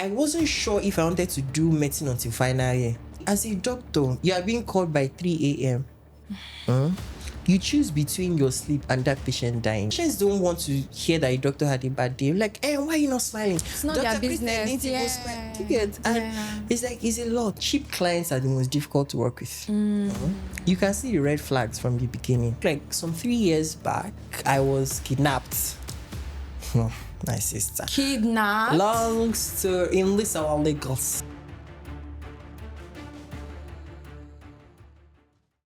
I wasn't sure if I wanted to do medicine until final year. As a doctor, you are being called by 3 a.m. You choose between your sleep and that patient dying. Patients don't want to hear that a doctor had a bad day. Like, hey, why are you not smiling? It's not Dr. their Christian business. didn't even smile. You get? And it's like, it's a lot. Cheap clients are the most difficult to work with. You can see the red flags from the beginning. Like some 3 years back, I was kidnapped. My sister. Kidnapped? Long story in our Lagos.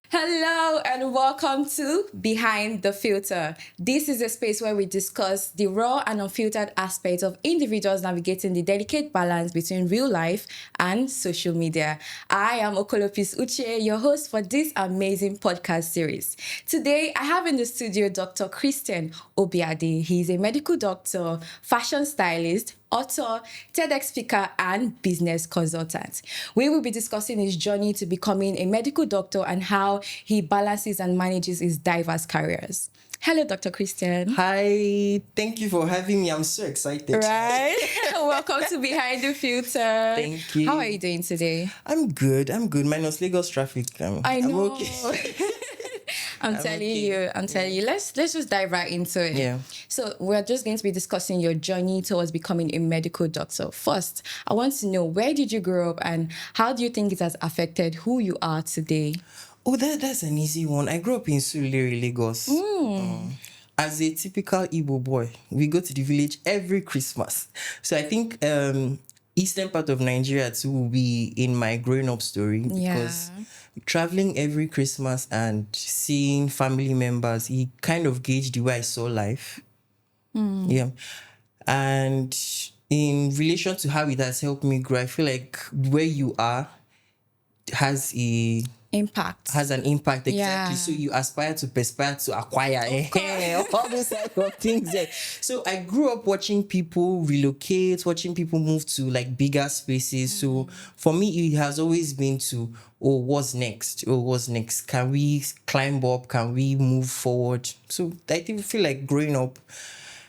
Hello and welcome to Behind the Filter. This is a space where we discuss the raw and unfiltered aspects of individuals navigating the delicate balance between real life and social media. I am Okolopis Uche, your host for this amazing podcast series. Today, I have in the studio Dr. Christian Obiade. He's a medical doctor, fashion stylist, author, TEDx speaker, and business consultant. We will be discussing his journey to becoming a medical doctor and how he balances and manages his diverse careers. Hello, Dr. Christian. Hi, thank you for having me. I'm so excited. Right? Welcome to Behind the Filter. Thank you. How are you doing today? I'm good. Minus Lagos traffic. I know. I'm okay. I'm telling you. Let's just dive right into it. Yeah. So we're just going to be discussing your journey towards becoming a medical doctor. First, I want to know, where did you grow up and how do you think it has affected who you are today? Oh, that's an easy one. I grew up in Surulere, Lagos. As a typical Igbo boy, we go to the village every Christmas. So I think eastern part of Nigeria too will be in my growing up story, because traveling every Christmas and seeing family members, it kind of gauged the way I saw life. Yeah. And in relation to how it has helped me grow, I feel like where you are has an impact, exactly. Yeah. So you aspire to acquire all those type of things. Yeah. So I grew up watching people relocate, watching people move to like bigger spaces. So for me, it has always been to, what's next? Can we climb up? Can we move forward? So I feel like growing up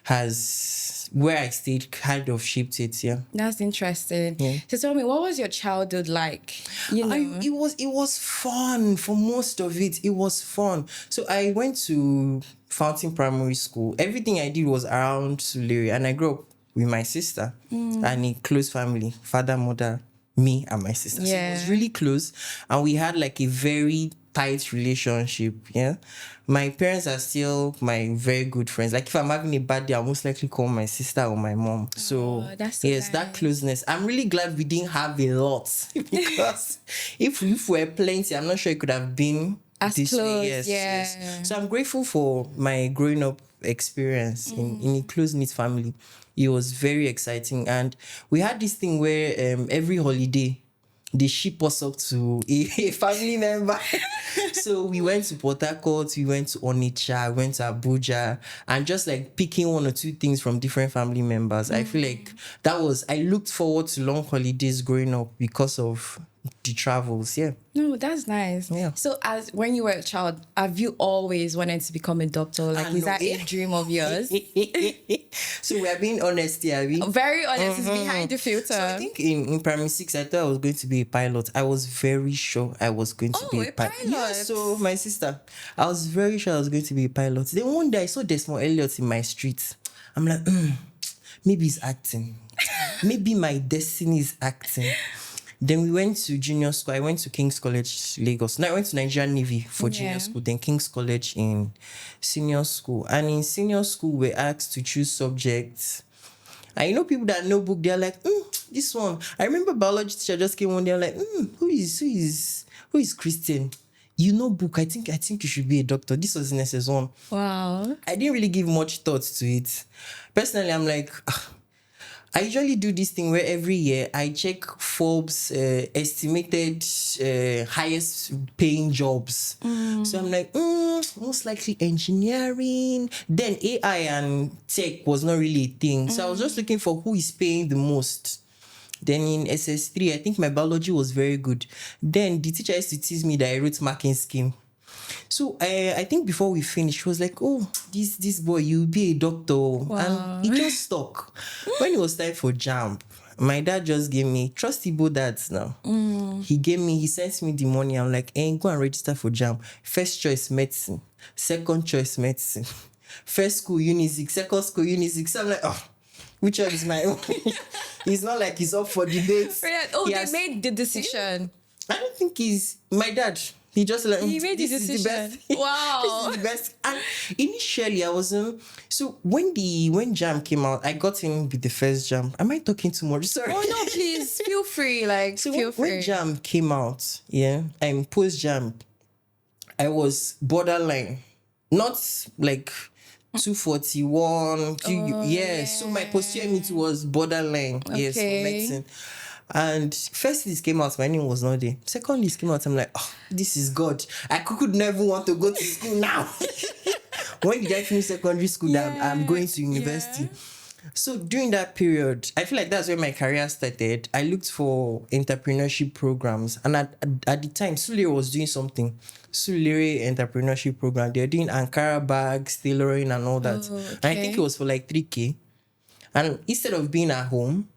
has, where I stayed, kind of shaped it. Yeah. That's interesting. Yeah. So tell me, what was your childhood like? It was fun. For most of it, it was fun. So I went to Fountain Primary School. Everything I did was around Sulere, and I grew up with my sister and a close family, father, mother, me and my sister. So it was really close, and we had like a very tight relationship. Yeah. My parents are still my very good friends. Like if I'm having a bad day, I'll most likely call my sister or my mom. So that's so yes, nice. that closeness. I'm really glad we didn't have a lot, because if we were plenty, I'm not sure it could have been as this close. way. Yes. So I'm grateful for my growing up experience in a close-knit family. It was very exciting, and we had this thing where every holiday they ship us up to a family member. So we went to Port Harcourt, we went to Onitsha, went to Abuja, and just like picking one or two things from different family members. I feel like I looked forward to long holidays growing up because of the travels. Yeah. No, that's nice. Yeah. So when you were a child, have you always wanted to become a doctor? Like, is that a dream of yours? So we are being honest here, are we? Very honest. It's Behind the Filter. So I think in primary 6, I thought I was going to be a pilot. I was very sure I was going to be a pilot. Yeah, so my sister, I was very sure I was going to be a pilot. Then one day I saw Desmond Elliot in my street. I'm like, maybe he's acting. Maybe my destiny is acting. Then we went to junior school. I went to King's College, Lagos. No, I went to Nigerian Navy for junior school, then King's College in senior school. And in senior school, we're asked to choose subjects. And people that know book, they're like, this one. I remember biology teacher just came one day, like, who is Christian? You know book. I think you should be a doctor. This was in SS1. Wow. I didn't really give much thought to it. Personally, I'm like, I usually do this thing where every year I check Forbes estimated highest paying jobs. So I'm like, most likely engineering. Then AI and tech was not really a thing. So I was just looking for who is paying the most. Then in SS3, I think my biology was very good. Then the teacher used to tease me that I wrote marking scheme. So I think before we finished, she was like, this boy, you'll be a doctor. Wow. And it just stuck. When it was time for JAMB, My dad just gave me trusty dads now. He sent me the money. I'm like, go and register for JAM. First choice medicine, second choice medicine, first school Unizik, second school Unizik. So I'm like, which one is my own? It's not like he's up for debate. They made the decision. I don't think he's my dad. He just like he made the decision. Is the best. Wow. This is the best. And initially I wasn't. So when JAM came out, I got in with the first JAM. Am I talking too much? Sorry. Oh no, please feel free. Feel free. When JAM came out, and post JAM, I was borderline, not like 241. So my post-unit was borderline. Okay. Yes, for medicine. And first list came out, my name was not there. Second list came out, I'm like, this is God. I could never want to go to school now. When did I finish secondary school? I'm going to university. Yeah. So during that period, I feel like that's where my career started. I looked for entrepreneurship programs. And at the time, Sulere was doing something. Sulere entrepreneurship program. They're doing Ankara bags, tailoring and all that. Okay. And I think it was for like 3K. And instead of being at home,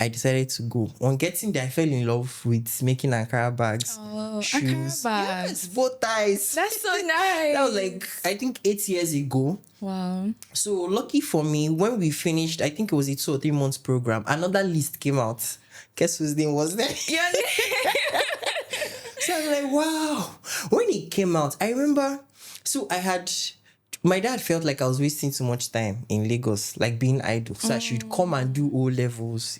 I decided to go. On getting there, I fell in love with making Ankara bags, shoes, Ankara bags. Yes, bow ties. That's so nice. That was like, I think 8 years ago. Wow. So lucky for me, when we finished, I think it was a 2 or 3 months program, another list came out. Guess whose name was there? Yeah. So I was like, wow. When it came out, I remember, my dad felt like I was wasting too much time in Lagos, like being idle. So I should come and do O levels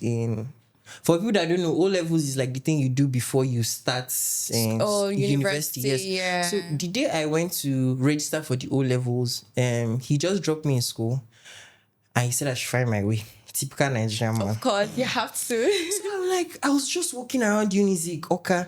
for people that don't know, O levels is like the thing you do before you start university. Yes. Yeah. So the day I went to register for the O levels, he just dropped me in school and he said I should find my way. Typical Nigerian man. Of course, you have to. So I'm like, I was just walking around Unizik, okay.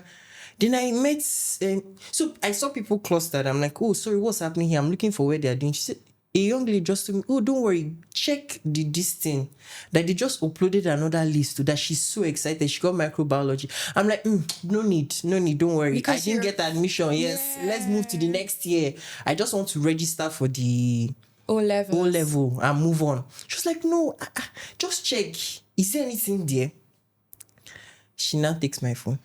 Then I met, so I saw people clustered. I'm like, oh, sorry, what's happening here? I'm looking for where they're doing. She said, a young lady just told me, oh, don't worry, check this thing. That they just uploaded another list to that. She's so excited. She got microbiology. I'm like, no need, don't worry. Because I didn't get admission. Yes, let's move to the next year. I just want to register for the O level and move on. She was like, no, just check. Is there anything there? She now takes my phone.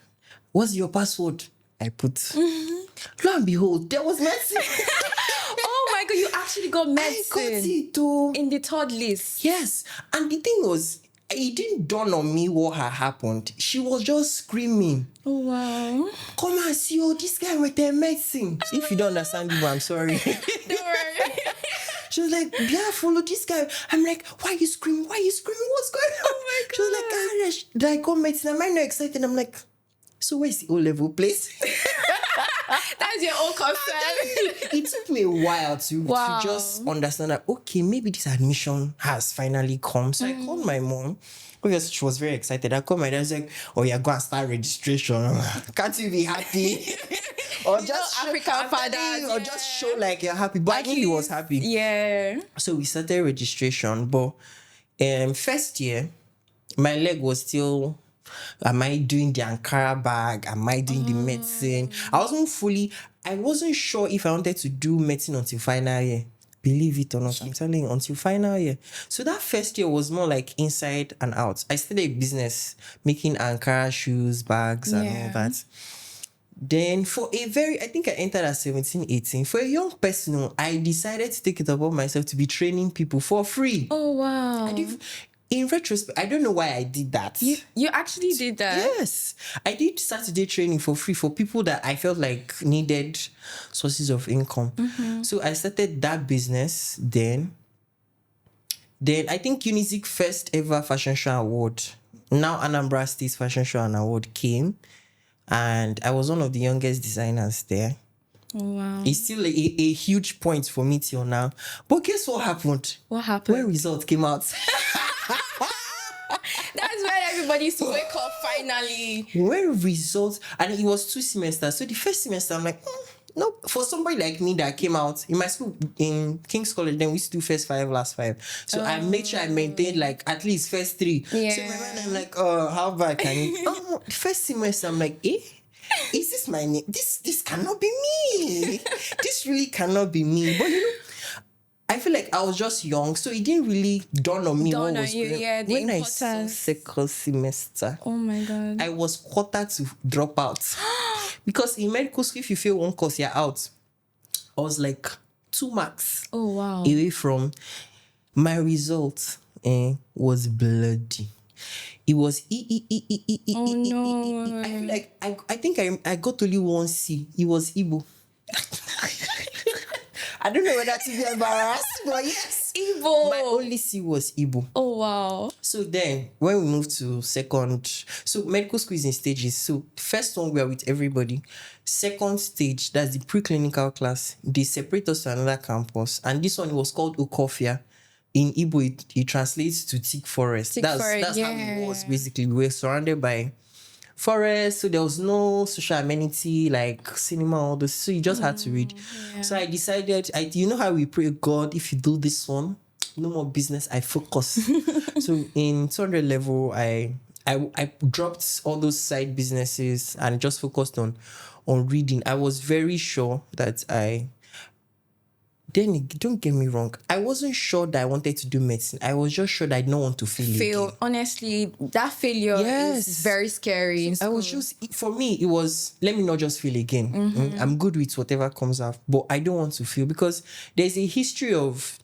What's your password? I put. Lo and behold, there was medicine. Oh my God, you actually got medicine. I got it too. In the third list. Yes. And the thing was, it didn't dawn on me what had happened. She was just screaming. Oh wow. Come and see this guy with their medicine. If you don't understand it, I'm sorry. Don't worry. She was like, yeah, follow this guy. I'm like, why are you screaming? What's going on? Oh my God. She was like, did I got medicine? Am I not excited? I'm like, so where's the O-level place? That's your own concern. It took me a while to just understand that, okay, maybe this admission has finally come. So I called my mom. Obviously, she was very excited. I called my dad. I was like, oh, you're going to start registration. Can't you be happy? Or just African fathers. Or just show like you're happy. But I think he was happy. Yeah. So we started registration. But first year, my leg was still... Am I doing the Ankara bag? Am I doing the medicine? I wasn't sure if I wanted to do medicine until final year. Believe it or not, I'm telling you, until final year. So that first year was more like inside and out. I started a business making Ankara shoes, bags, and all that. Then I think I entered at 17, 18. For a young person, I decided to take it upon myself to be training people for free. Oh, wow. In retrospect, I don't know why I did that. You actually did that? Yes. I did Saturday training for free for people that I felt like needed sources of income. So I started that business then. Then I think Unizik first ever fashion show award, now Anambra State's fashion show and award came. And I was one of the youngest designers there. Wow. It's still a huge point for me till now. But guess what happened? What happened? When results came out. That's when everybody used to wake up finally. When results, and it was 2 semesters. So the first semester, I'm like, no, for somebody like me that came out in my school in King's College, then we used to do first 5, last 5. So I made sure I maintained like at least first 3. Yeah. So in my mind, I'm like, how bad can it? The first semester, I'm like, is this my name? This cannot be me. This really cannot be me. But I feel like I was just young, so it didn't really dawn on me Dawn what on was you, going. yeah, the When I saw importance. second semester, Oh my God. I was quarter to drop out because in medical school, if you fail one course, you're out. I was like 2 marks Oh wow. away from my result. Was bloody. It was Oh no. I feel like I think I got only one C. It was Igbo. I don't know whether to be embarrassed, but yes. Igbo. My only C was Igbo. Oh wow. So then, when we moved to second, so medical school is in stages. So first one, we are with everybody. Second stage, that's the preclinical class. They separate us to another campus, and this one was called Okofia. In Igbo, it translates to thick forest. That's how it was basically. We were surrounded by forest, so there was no social amenity like cinema, all this. So you just had to read. Yeah. So I decided, you know how we pray, God, if you do this one, no more business, I focus. So in 200 level, I dropped all those side businesses and just focused on reading. I was very sure that then don't get me wrong, I wasn't sure that I wanted to do medicine. I was just sure that I don't want to fail again. Honestly, that failure is very scary. I was just, for me, it was, let me not just fail again. I'm good with whatever comes out, but I don't want to fail because there's a history of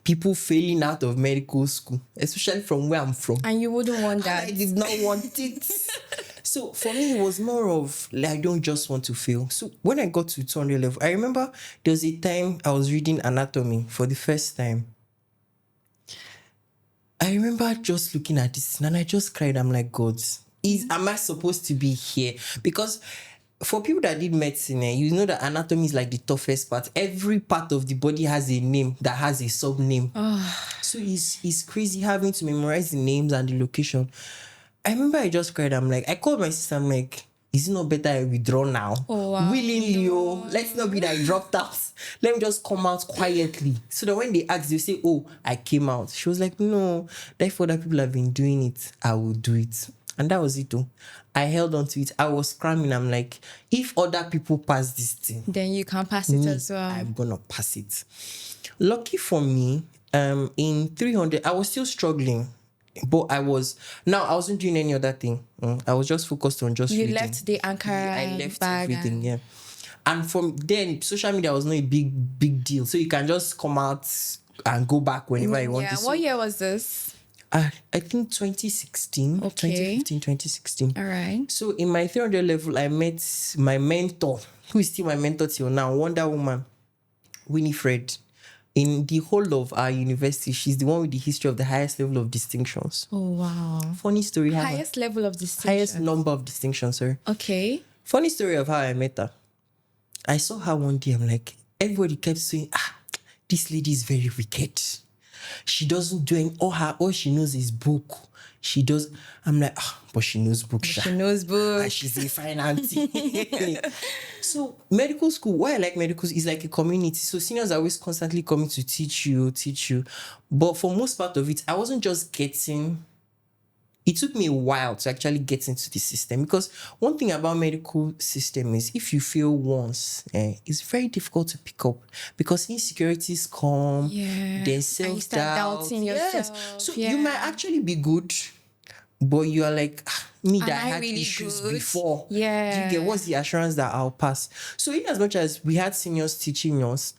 people failing out of medical school, especially from where I'm from. And you wouldn't want that. I did not want it. So for me, it was more of like, I don't just want to fail. So when I got to 200 level, I remember there was a time I was reading anatomy for the first time. I remember just looking at this and I just cried. I'm like, God, am I supposed to be here? Because for people that did medicine, you know that anatomy is like the toughest part. Every part of the body has a name that has a sub-name. So it's crazy having to memorize the names and the location. I remember I just cried. I'm like, I called my sister. I'm like, is it not better I withdraw now? Oh, wow. Willingly, let's not be that I dropped out. Let me just come out quietly. So that when they ask, they say, oh, I came out. She was like, no, therefore other people have been doing it, I will do it. And that was it though. I held on to it. I was cramming. I'm like, if other people pass this thing, then you can pass it as well. I'm gonna pass it. Lucky for me, in 300, I was still struggling. But I wasn't doing any other thing. I was just focused on just reading. You left the anchor. I left bag everything, yeah. And from then, social media was not a big deal. So you can just come out and go back whenever you want to. Yeah, what year was this? I think 2016. Okay. 2015, 2016. All right. So in my 300 level, I met my mentor, who is still my mentor till now, Wonder Woman, Winifred. In the whole of our university, she's the one with the history of the highest level of distinctions. Oh, wow. Funny story. Highest level of distinction. Highest number of distinctions, sorry. Okay. Funny story of how I met her. I saw her one day. I'm like, everybody kept saying, this lady is very wicked. She doesn't do all she knows is book. She does. I'm like, but she knows book. She knows book. And she's a fine auntie. So medical school, why I like medical school is like a community. So seniors are always constantly coming to teach you. But for most part of it, I wasn't just getting. It took me a while to actually get into the system because one thing about medical system is if you fail once, it's very difficult to pick up because insecurities come, then self-doubt. Doubting yourself. So you might actually be good, but you are like, me that I had really issues good? before. Yeah. Do you get what's the assurance that I'll pass? So in as much as we had seniors teaching us,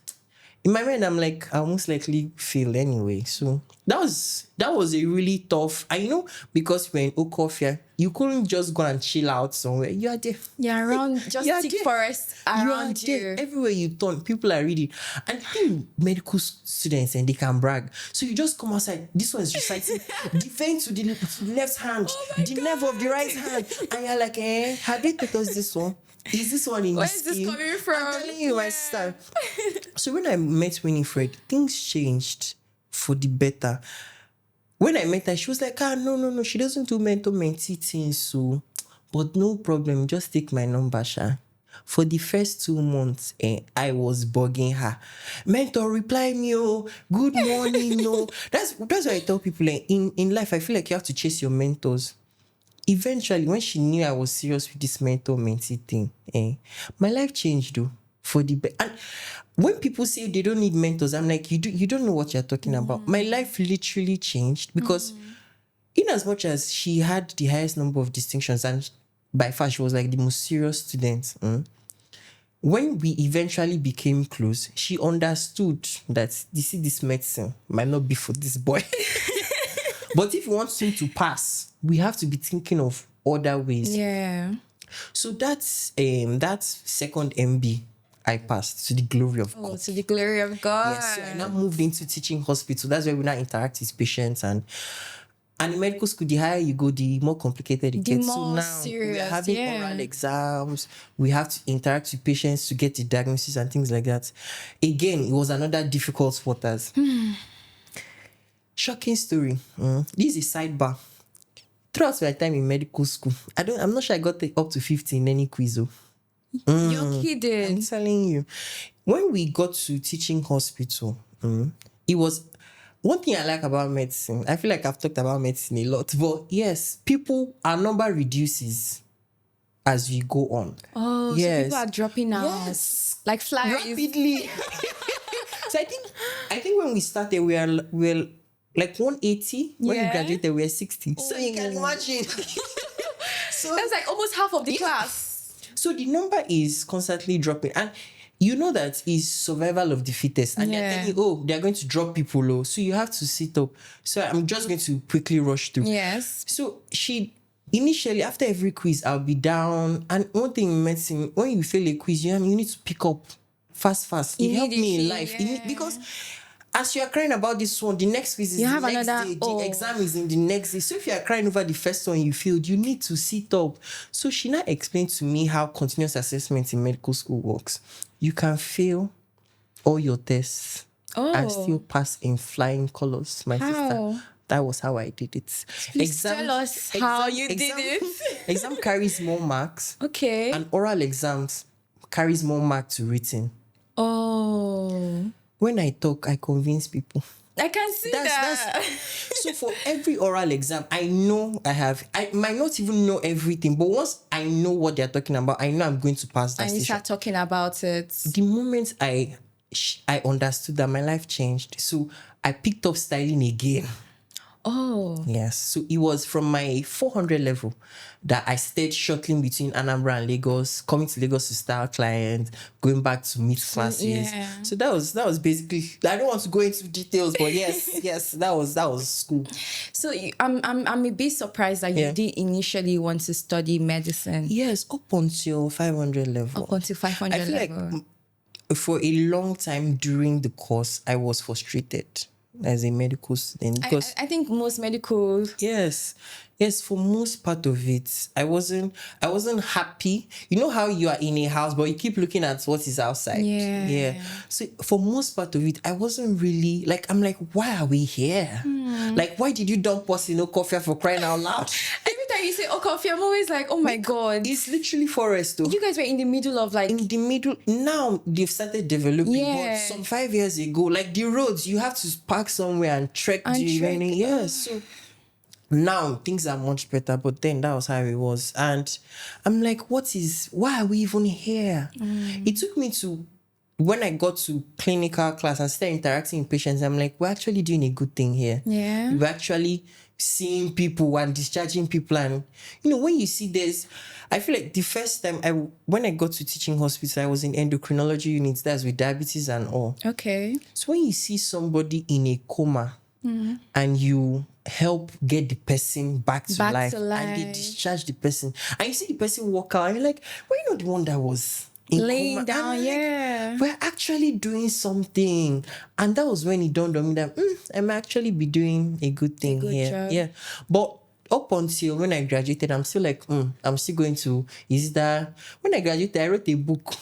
in my mind, I'm like, I'll most likely fail anyway. So that was a really tough. And because we're in Okofia, you couldn't just go and chill out somewhere. You are there. Yeah, around just thick forest around you. Everywhere you turn, people are reading. And then medical students and they can brag. So you just come outside. This one is reciting defense to the left hand, the nerve of the right hand. And you're like, have they taught us this one? Is this one in Where the is this scheme? coming from? I'm telling you my style. So when I met Winifred, things changed for the better. When I met her, she was like, no, she doesn't do mentor-mentee things, so, but no problem, just take my number, Sha. For the first 2 months, I was bugging her. Mentor, reply me, good morning, no. That's why I tell people, in life, I feel like you have to chase your mentors. Eventually, when she knew I was serious with this mentor-mentee thing, my life changed though, for the and when people say they don't need mentors, I'm like, you don't know what you're talking about. My life literally changed because in as much as she had the highest number of distinctions and by far she was like the most serious student, when we eventually became close, she understood that this medicine might not be for this boy. But if you want him to pass, we have to be thinking of other ways. Yeah. So that's that second MB I passed to the glory of God. To the glory of God. Yes, so I now moved into teaching hospital. That's where we now interact with patients and in medical school, the higher you go, the more complicated it gets. So now serious, we are having oral exams. We have to interact with patients to get the diagnosis and things like that. Again, it was another difficult waters. Shocking story. This is a sidebar. Throughout my time in medical school, I'm not sure I got up to 50 in any quiz. You're kidding. I'm telling you. When we got to teaching hospital, it was one thing I like about medicine. I feel like I've talked about medicine a lot, but yes, our number reduces as we go on. Oh, yes. So people are dropping out. Yes. Like flies. Rapidly. So I think when we started, we were like 180. When we graduated, we were 60. So you can imagine. So that's like almost half of the class. So the number is constantly dropping. And you know that is survival of the fittest. And they're telling you, they're going to drop people. So you have to sit up. So I'm just going to quickly rush through. Yes. So initially, after every quiz, I'll be down. And one thing in medicine, when you fail a quiz, you need to pick up fast. It helped me in life. Because as you are crying about this one, the next quiz is the next day. The exam is in the next day. So if you are crying over the first one you failed, you need to sit up. So she now explained to me how continuous assessment in medical school works. You can fail all your tests and still pass in flying colors, my sister. That was how I did it. Please tell us how you did it. Exam carries more marks. Okay. And oral exams carries more marks to written. Oh. When I talk, I convince people. I can see that. So for every oral exam, I know I might not even know everything, but once I know what they're talking about, I know I'm going to pass that station. And you start talking about it. The moment I understood that, my life changed. So I picked up styling again. Oh. Yes. So it was from my 400 level that I stayed shuttling between Anambra and Lagos, coming to Lagos to start clients, going back to meet classes. Yeah. So that was basically, I don't want to go into details, but yes, that was school. So I'm a bit surprised that you did initially want to study medicine. Yes, up until 500 level. Up until 500 I feel level. Like for a long time during the course, I was frustrated as a medical student, because I think most medical yes for most part of it I wasn't happy. You know how you are in a house but you keep looking at what is outside. So for most part of it I wasn't really like, I'm like, why are we here? Like, why did you dump us in coffee, for crying out loud? Every time you say coffee, I'm always like, oh my God, it's literally forest though. You guys were in the middle of like, in the middle. Now they've started developing, but some 5 years ago, like the roads, you have to park somewhere and trek the remaining. Yes. So now things are much better, but then that was how it was. And I'm like, why are we even here? It took me to, when I got to clinical class and started interacting with patients, I'm like, we're actually doing a good thing here. Yeah. We're actually seeing people and discharging people. And, when you see this, I feel like the first time when I got to teaching hospital, I was in endocrinology units, that's with diabetes and all. Okay. So when you see somebody in a coma and you help get the person back to life and they discharge the person, and you see the person walk out, and you're like, well, you're not the one that was laying down. We're actually doing something. And that was when it dawned on me that I might actually be doing a good thing here. Job. Yeah. But up until when I graduated, I'm still like, I'm still going to, when I graduated, I wrote a book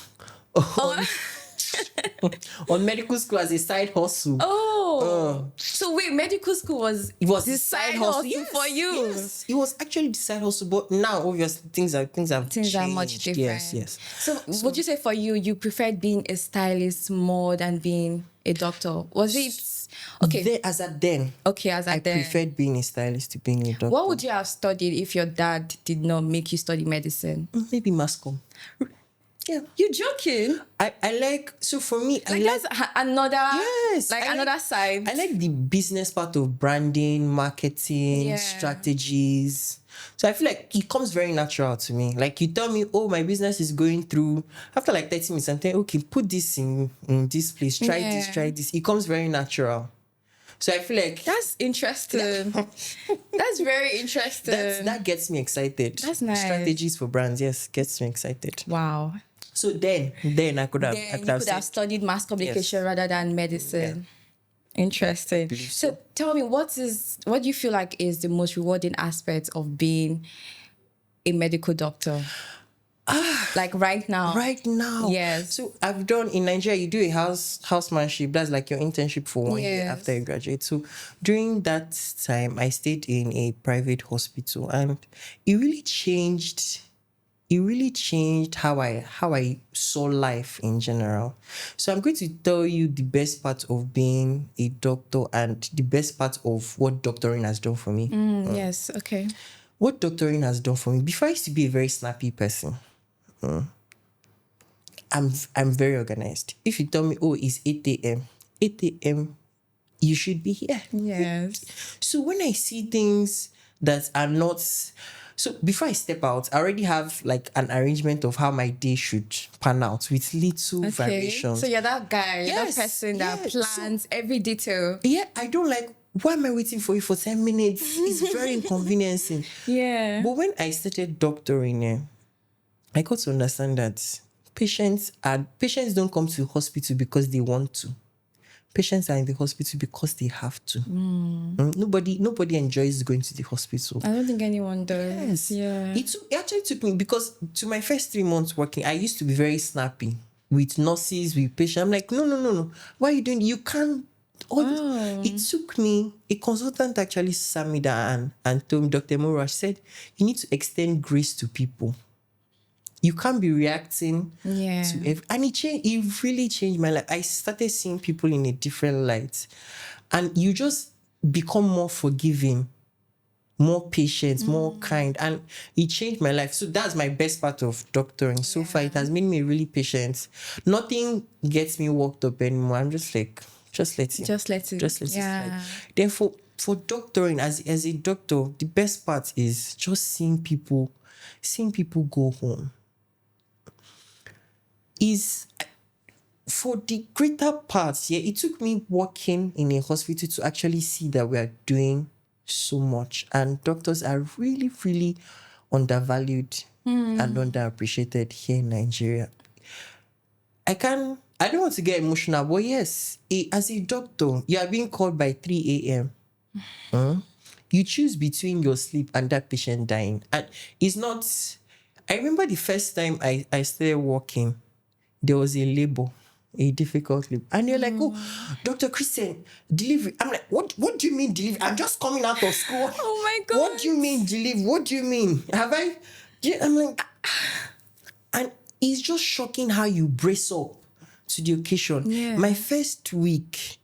on medical school as a side hustle. So wait, medical school was the side hustle for you? Yes, it was actually the side hustle, but now obviously things have changed. Are much different. Yes. So would you say for you preferred being a stylist more than being a doctor? Was it okay? As at then, I preferred being a stylist to being a doctor. What would you have studied if your dad did not make you study medicine? Maybe mass comm. Yeah. You joking? I like, so for me, Like that's another, yes, like another side. I like the business part of branding, marketing, strategies. So I feel like it comes very natural to me. Like you tell me, oh, my business is going through, after like 30 minutes, I'm saying, okay, put this in this place, try this, try this. It comes very natural. So I feel like that's interesting. That's very interesting. that gets me excited. That's nice. Strategies for brands, yes, gets me excited. Wow. So then I could have studied mass communication rather than medicine. Yeah. Interesting. So tell me, what do you feel like is the most rewarding aspect of being a medical doctor? Like right now. Right now. Yes. So I've done in Nigeria, you do a housemanship. That's like your internship for 1 year after you graduate. So during that time, I stayed in a private hospital, and it really changed how I saw life in general. So I'm going to tell you the best part of being a doctor and the best part of what doctoring has done for me. Yes, okay. What doctoring has done for me. Before, I used to be a very snappy person. I'm very organized. If you tell me, oh, it's 8 a.m., 8 a.m., you should be here. Yes. So when I see things that are not... So before I step out, I already have like an arrangement of how my day should pan out with little variations. So you're that guy, that person that plans every detail. Yeah, I don't like, why am I waiting for you for 10 minutes? It's very inconveniencing. Yeah. But when I started doctoring, I got to understand that patients don't come to the hospital because they want to. Patients are in the hospital because they have to. Nobody enjoys going to the hospital. I don't think anyone does. Yes. Yeah. It actually took me, because to my first 3 months working, I used to be very snappy with nurses, with patients. I'm like, no. Why are you doing? You can't. It took me, a consultant actually sat me down and told me, Dr. Mora said, you need to extend grace to people. You can't be reacting to and it really changed my life. I started seeing people in a different light, and you just become more forgiving, more patient, more kind, and it changed my life. So that's my best part of doctoring. So far, it has made me really patient. Nothing gets me worked up anymore. I'm just like, just let it slide. Then for doctoring, as a doctor, the best part is just seeing people go home. Is for the greater parts, it took me working in a hospital to actually see that we are doing so much, and doctors are really, really undervalued and underappreciated here in Nigeria. I don't want to get emotional, but yes, as a doctor, you are being called by 3 a.m. You choose between your sleep and that patient dying, and it's not. I remember the first time I started working, there was a labor, a difficult labor. And you're like, oh, Dr. Christian, delivery. I'm like, what do you mean delivery? I'm just coming out of school. Oh my God. What do you mean delivery? What do you mean? I'm like, and it's just shocking how you brace up to the occasion. Yeah. My first week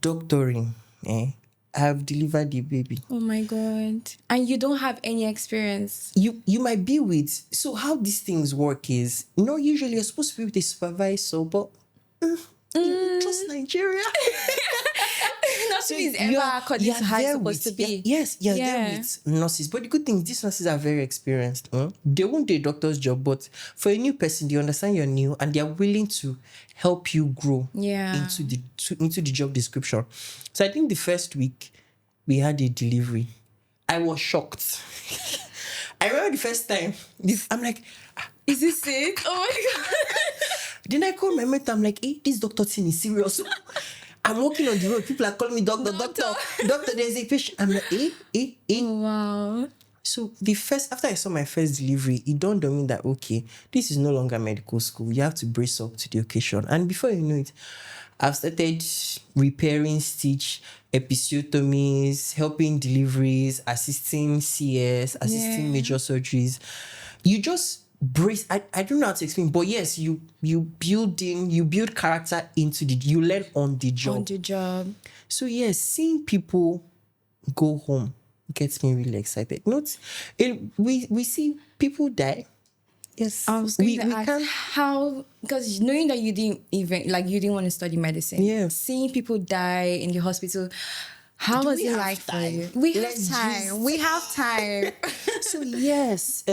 doctoring, I have delivered the baby. Oh my God. And you don't have any experience. You might be with... So how these things work is, usually you're supposed to be with a supervisor, but just Nigeria. Nothing is ever according to how it's supposed to be. Yes, you're there with nurses. But the good thing is these nurses are very experienced. They won't do a doctor's job, but for a new person, they understand you're new and they're willing to help you grow into the job description. So I think the first week we had a delivery. I was shocked. I remember the first time, I'm like, is this it? Oh my God. Then I called my mate, I'm like, hey, this doctor thing is serious. I'm walking on the road, people are calling me doctor, there's a patient. I'm like, Wow. So after I saw my first delivery, it dawned on me that, okay, this is no longer medical school. You have to brace up to the occasion. And before you know it, I've started repairing stitch, episiotomies, helping deliveries, assisting CS, assisting major surgeries. You just brace. I don't know how to explain, but yes, you build character you learn on the job. So yes, seeing people go home gets me really excited. We see people die. Yes. I was going to ask how, because knowing that you didn't want to study medicine. Yeah. Seeing people die in the hospital, how was it like for you? We have time. So yes,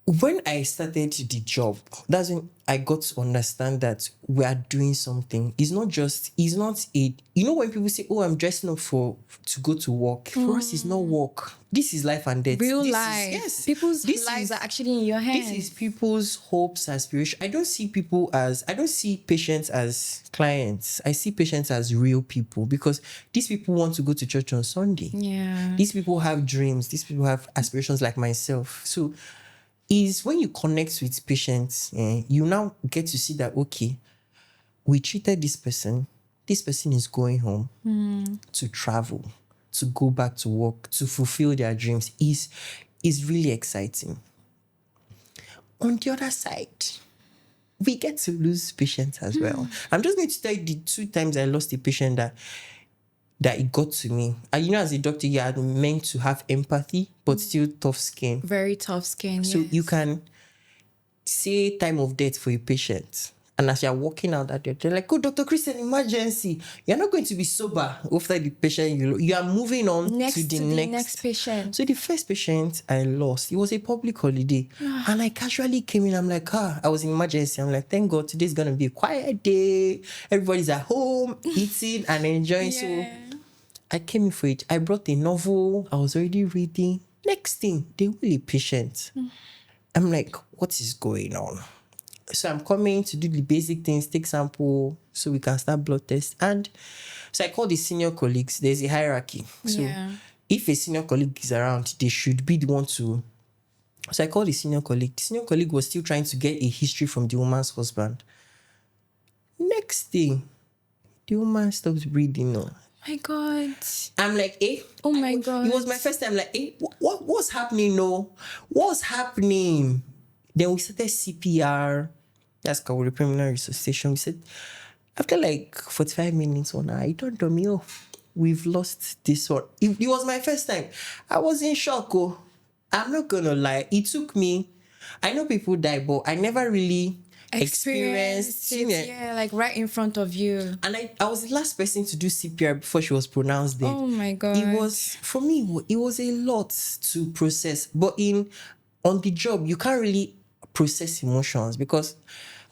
when I started the job, that's when I got to understand that we are doing something. It's not when people say, oh, I'm dressing up to go to work. For us, it's not work. This is life and death. Real life. People's lives are actually in your hands. This is people's hopes, aspirations. I don't see patients as clients. I see patients as real people, because these people want to go to church on Sunday. Yeah. These people have dreams. These people have aspirations like myself. So is when you connect with patients, you now get to see that, okay, we treated this person is going home to travel, to go back to work, to fulfill their dreams, is really exciting. On the other side, we get to lose patients as well. I'm just going to tell you the 2 times I lost a patient that it got to me. And as a doctor, you are meant to have empathy, but still tough skin. Very tough skin. So you can say time of death for a patient, and as you're walking out that day, they're like, oh, Dr. Christian, emergency. You're not going to be sober after the patient. You are moving on to the next patient. So the first patient I lost, it was a public holiday. And I casually came in. I'm like, I was in emergency. I'm like, thank God, today's going to be a quiet day. Everybody's at home, eating and enjoying. So I came in for it. I brought a novel. I was already reading. Next thing, they were a patient. I'm like, what is going on? So I'm coming to do the basic things, take sample, so we can start blood test. And so I call the senior colleagues. There's a hierarchy. So if a senior colleague is around, they should be the one to. So I called the senior colleague. The senior colleague was still trying to get a history from the woman's husband. Next thing, the woman stops breathing. Oh my God. I'm like, oh my God. It was my first time, like, what's happening? No, what's happening? Then we started CPR. That's called pulmonary resuscitation. We said, after like 45 minutes or I don't know, we've lost this one. It was my first time. I was in shock. I'm not gonna lie. It took me. I know people die, but I never really experienced it. Yeah, like right in front of you. And I was the last person to do CPR before she was pronounced dead. Oh my God. It was, for me, it was a lot to process. But on the job, you can't really process emotions, because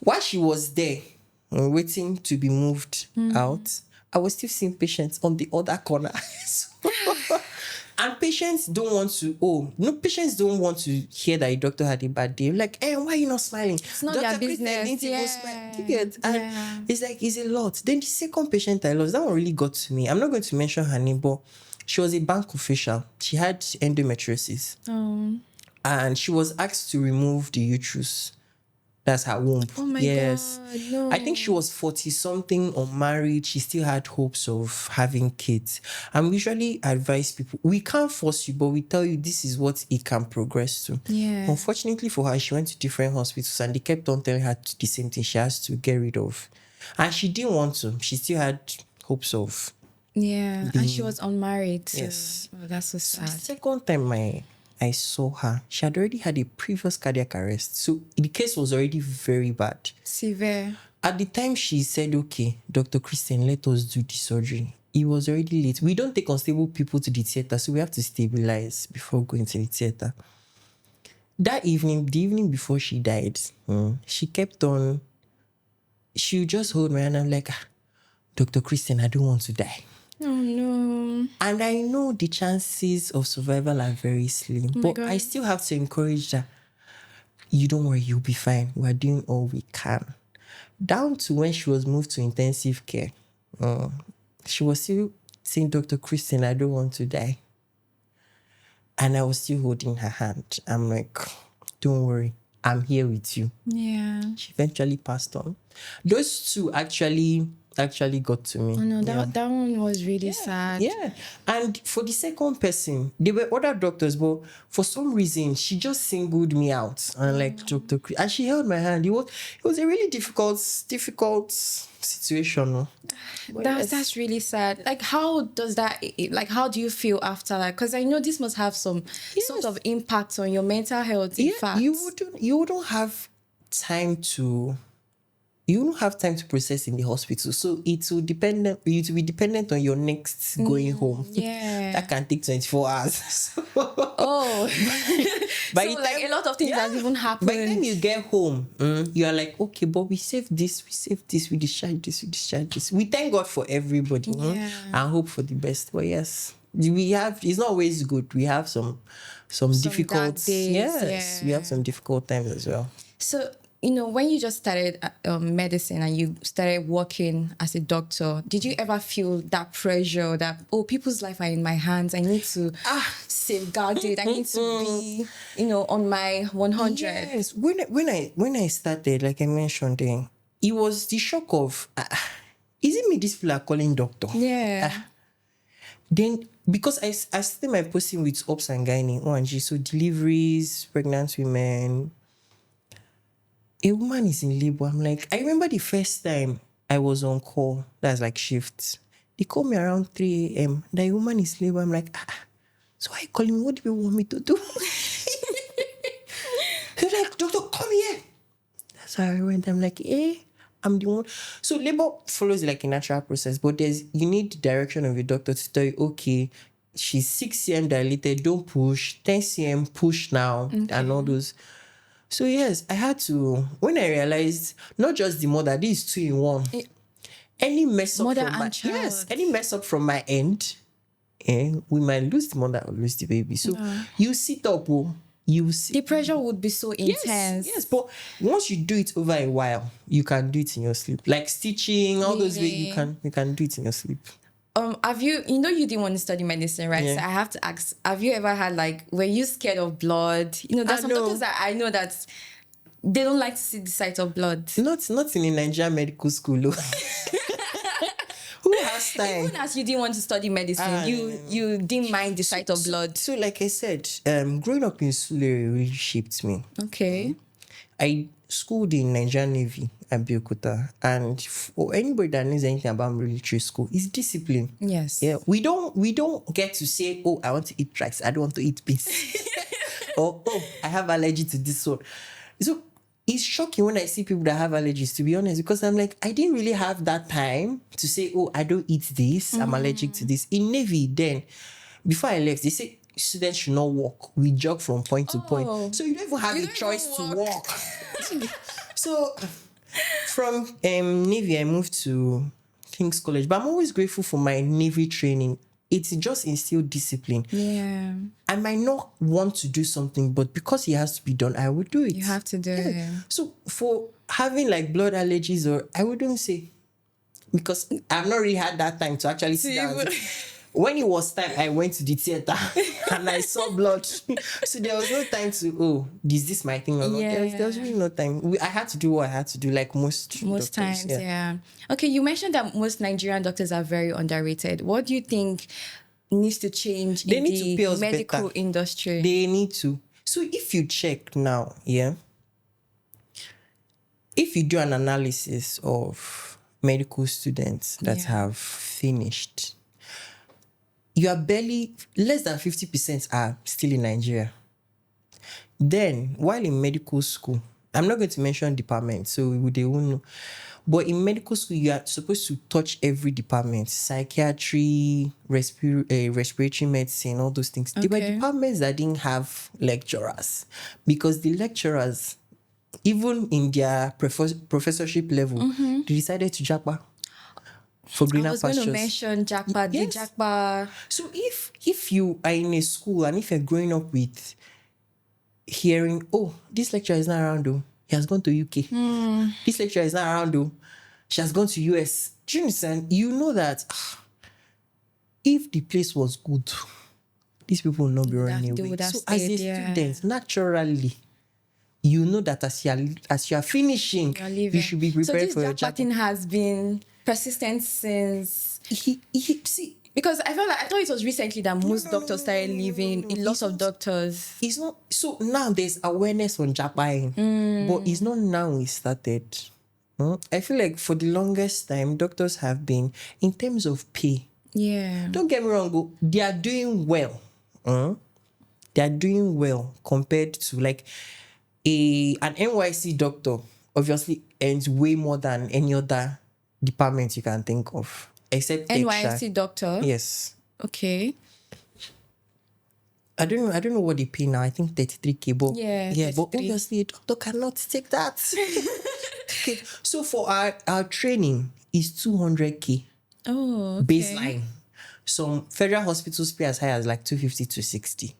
while she was there waiting to be moved out, I was still seeing patients on the other corner. And patients don't want to hear that a doctor had a bad day. Like, why are you not smiling? It's not their business. It's like, it's a lot. Then the second patient I lost, that one really got to me. I'm not going to mention her name, but she was a bank official. She had endometriosis. And she was asked to remove the uterus. That's her womb. Oh my God, no. I think she was 40-something, unmarried. She still had hopes of having kids. And we usually advise people, we can't force you, but we tell you this is what it can progress to. Yeah. Unfortunately for her, she went to different hospitals and they kept on telling her the same thing she has to get rid of. And she didn't want to. She still had hopes of. Yeah. And she was unmarried too. Yes. Oh, that's so sad. The second time I saw her, she had already had a previous cardiac arrest. So the case was already very bad. Severe. At the time she said, okay, Dr. Christian, let us do the surgery, it was already late. We don't take unstable people to the theater, so we have to stabilize before going to the theater. That evening, the evening before she died, she kept on, she would just hold me and I'm like, Dr. Christian, I don't want to die. Oh no. And I know the chances of survival are very slim, but I still have to encourage her. You don't worry, you'll be fine. We're doing all we can. Down to when she was moved to intensive care, she was still saying, Dr. Christian, I don't want to die. And I was still holding her hand. I'm like, don't worry, I'm here with you. Yeah. She eventually passed on. Those two actually actually got to me. Oh no, that one was really sad. Yeah. And for the second person, there were other doctors, but for some reason, she just singled me out and like Dr. And she held my hand. It was a really difficult situation. No? That's really sad. Like, how does that, like, how do you feel after that? Because I know this must have some sort of impact on your mental health. In fact, you wouldn't have time to process in the hospital, so it will be dependent on your next going home. Yeah. That can take 24 hours. Oh, By so the like time- a lot of things has even happened. By the time you get home, you are like, okay, but we saved this, we discharged this. We thank God for everybody and hope for the best. But yes, it's not always good. We have some difficult days. Yes, we have some difficult times as well. So, when you just started medicine and you started working as a doctor, did you ever feel that pressure that, people's life are in my hands, I need to safeguard it, I need to be, on my 100? Yes, when I started, like I mentioned, it was the shock of, is it me these people are calling doctor? Yeah. Then, because I started my posting with Ops and Gynae, O&G, so deliveries, pregnant women. A woman is in labor. I'm like, I remember the first time I was on call, that's like shifts. They called me around 3 a.m. The woman is in labor. I'm like, so why are you calling me? What do you want me to do? They're like, doctor, come here. That's how I went. I'm like, I'm the one. So labor follows like a natural process, but you need the direction of your doctor to tell you, okay, she's 6 cm dilated, don't push, 10 cm push now, and all those. So yes, I had to, when I realized, not just the mother, this is 2 in 1. Any mess up Mother from and child. any mess up from my end, we might lose the mother or lose the baby. So you sit up, you sit. The pressure would be so intense. Yes, but once you do it over a while, you can do it in your sleep. Like stitching, all those ways, you can do it in your sleep. Have you you didn't want to study medicine, right? Yeah. So I have to ask, have you ever had, like, were you scared of blood? There's some doctors that I know that they don't like to see the sight of blood. Not in a Nigerian medical school. Who has time? Even as you didn't want to study medicine, you didn't mind the sight of blood. So like I said, growing up in Sulere really shaped me. Okay. I schooled in Nigerian Navy at Abeokuta, and for anybody that knows anything about military school, it's discipline. Yes. Yeah, we don't get to say, oh, I want to eat rice, I don't want to eat beans, or I have allergy to this one. So it's shocking when I see people that have allergies, to be honest, because I'm like, I didn't really have that time to say, oh, I don't eat this, I'm allergic to this. In Navy, then, before I left, they say students should not walk. We jog from point to point. So you don't even have a choice to walk. So from Navy, I moved to King's College. But I'm always grateful for my Navy training. It's just instilled discipline. Yeah. I might not want to do something, but because it has to be done, I will do it. You have to do it. So for having like blood allergies, or I wouldn't say, because I've not really had that time to actually sit down. When it was time, I went to the theater and I saw blood. So there was no time to, is this my thing or not? There was really no time. I had to do what I had to do, like most doctors, times. Yeah. Okay, you mentioned that most Nigerian doctors are very underrated. What do you think needs to change in the medical industry? They need to. So if you check now, if you do an analysis of medical students that have finished, you are barely, less than 50% are still in Nigeria. Then, while in medical school, I'm not going to mention departments, so they won't know. But in medical school, you are supposed to touch every department: psychiatry, respiratory medicine, all those things. There were departments that didn't have lecturers, because the lecturers, even in their professorship level, they decided to japa for greener pastures. I was going to mention Jackpa, the Jackpa. So if you are in a school and if you're growing up with hearing, this lecturer is not around though, he has gone to UK. This lecturer is not around though, she has gone to US. Do you understand? You know that if the place was good, these people will not be running away. So as a student, naturally, you know that as you are finishing, you should be prepared for your job. So this Jackpa thing has been persistent since. See, Because I thought it was recently that most doctors started leaving. A lot of doctors. It's not so now there's awareness on Japan, but it's not now it started. I feel like for the longest time, doctors have been in terms of pay. Yeah. Don't get me wrong, they are doing well. They are doing well compared to like an NYC doctor. Obviously, earns way more than any other department you can think of, except NYC doctor. Yes. Okay. I don't know what they pay now. I think 33K, but yeah, but obviously a doctor cannot take that. Okay. So for our training is 200K. Oh, okay. Baseline. Some federal hospitals pay as high as like 250 to 60.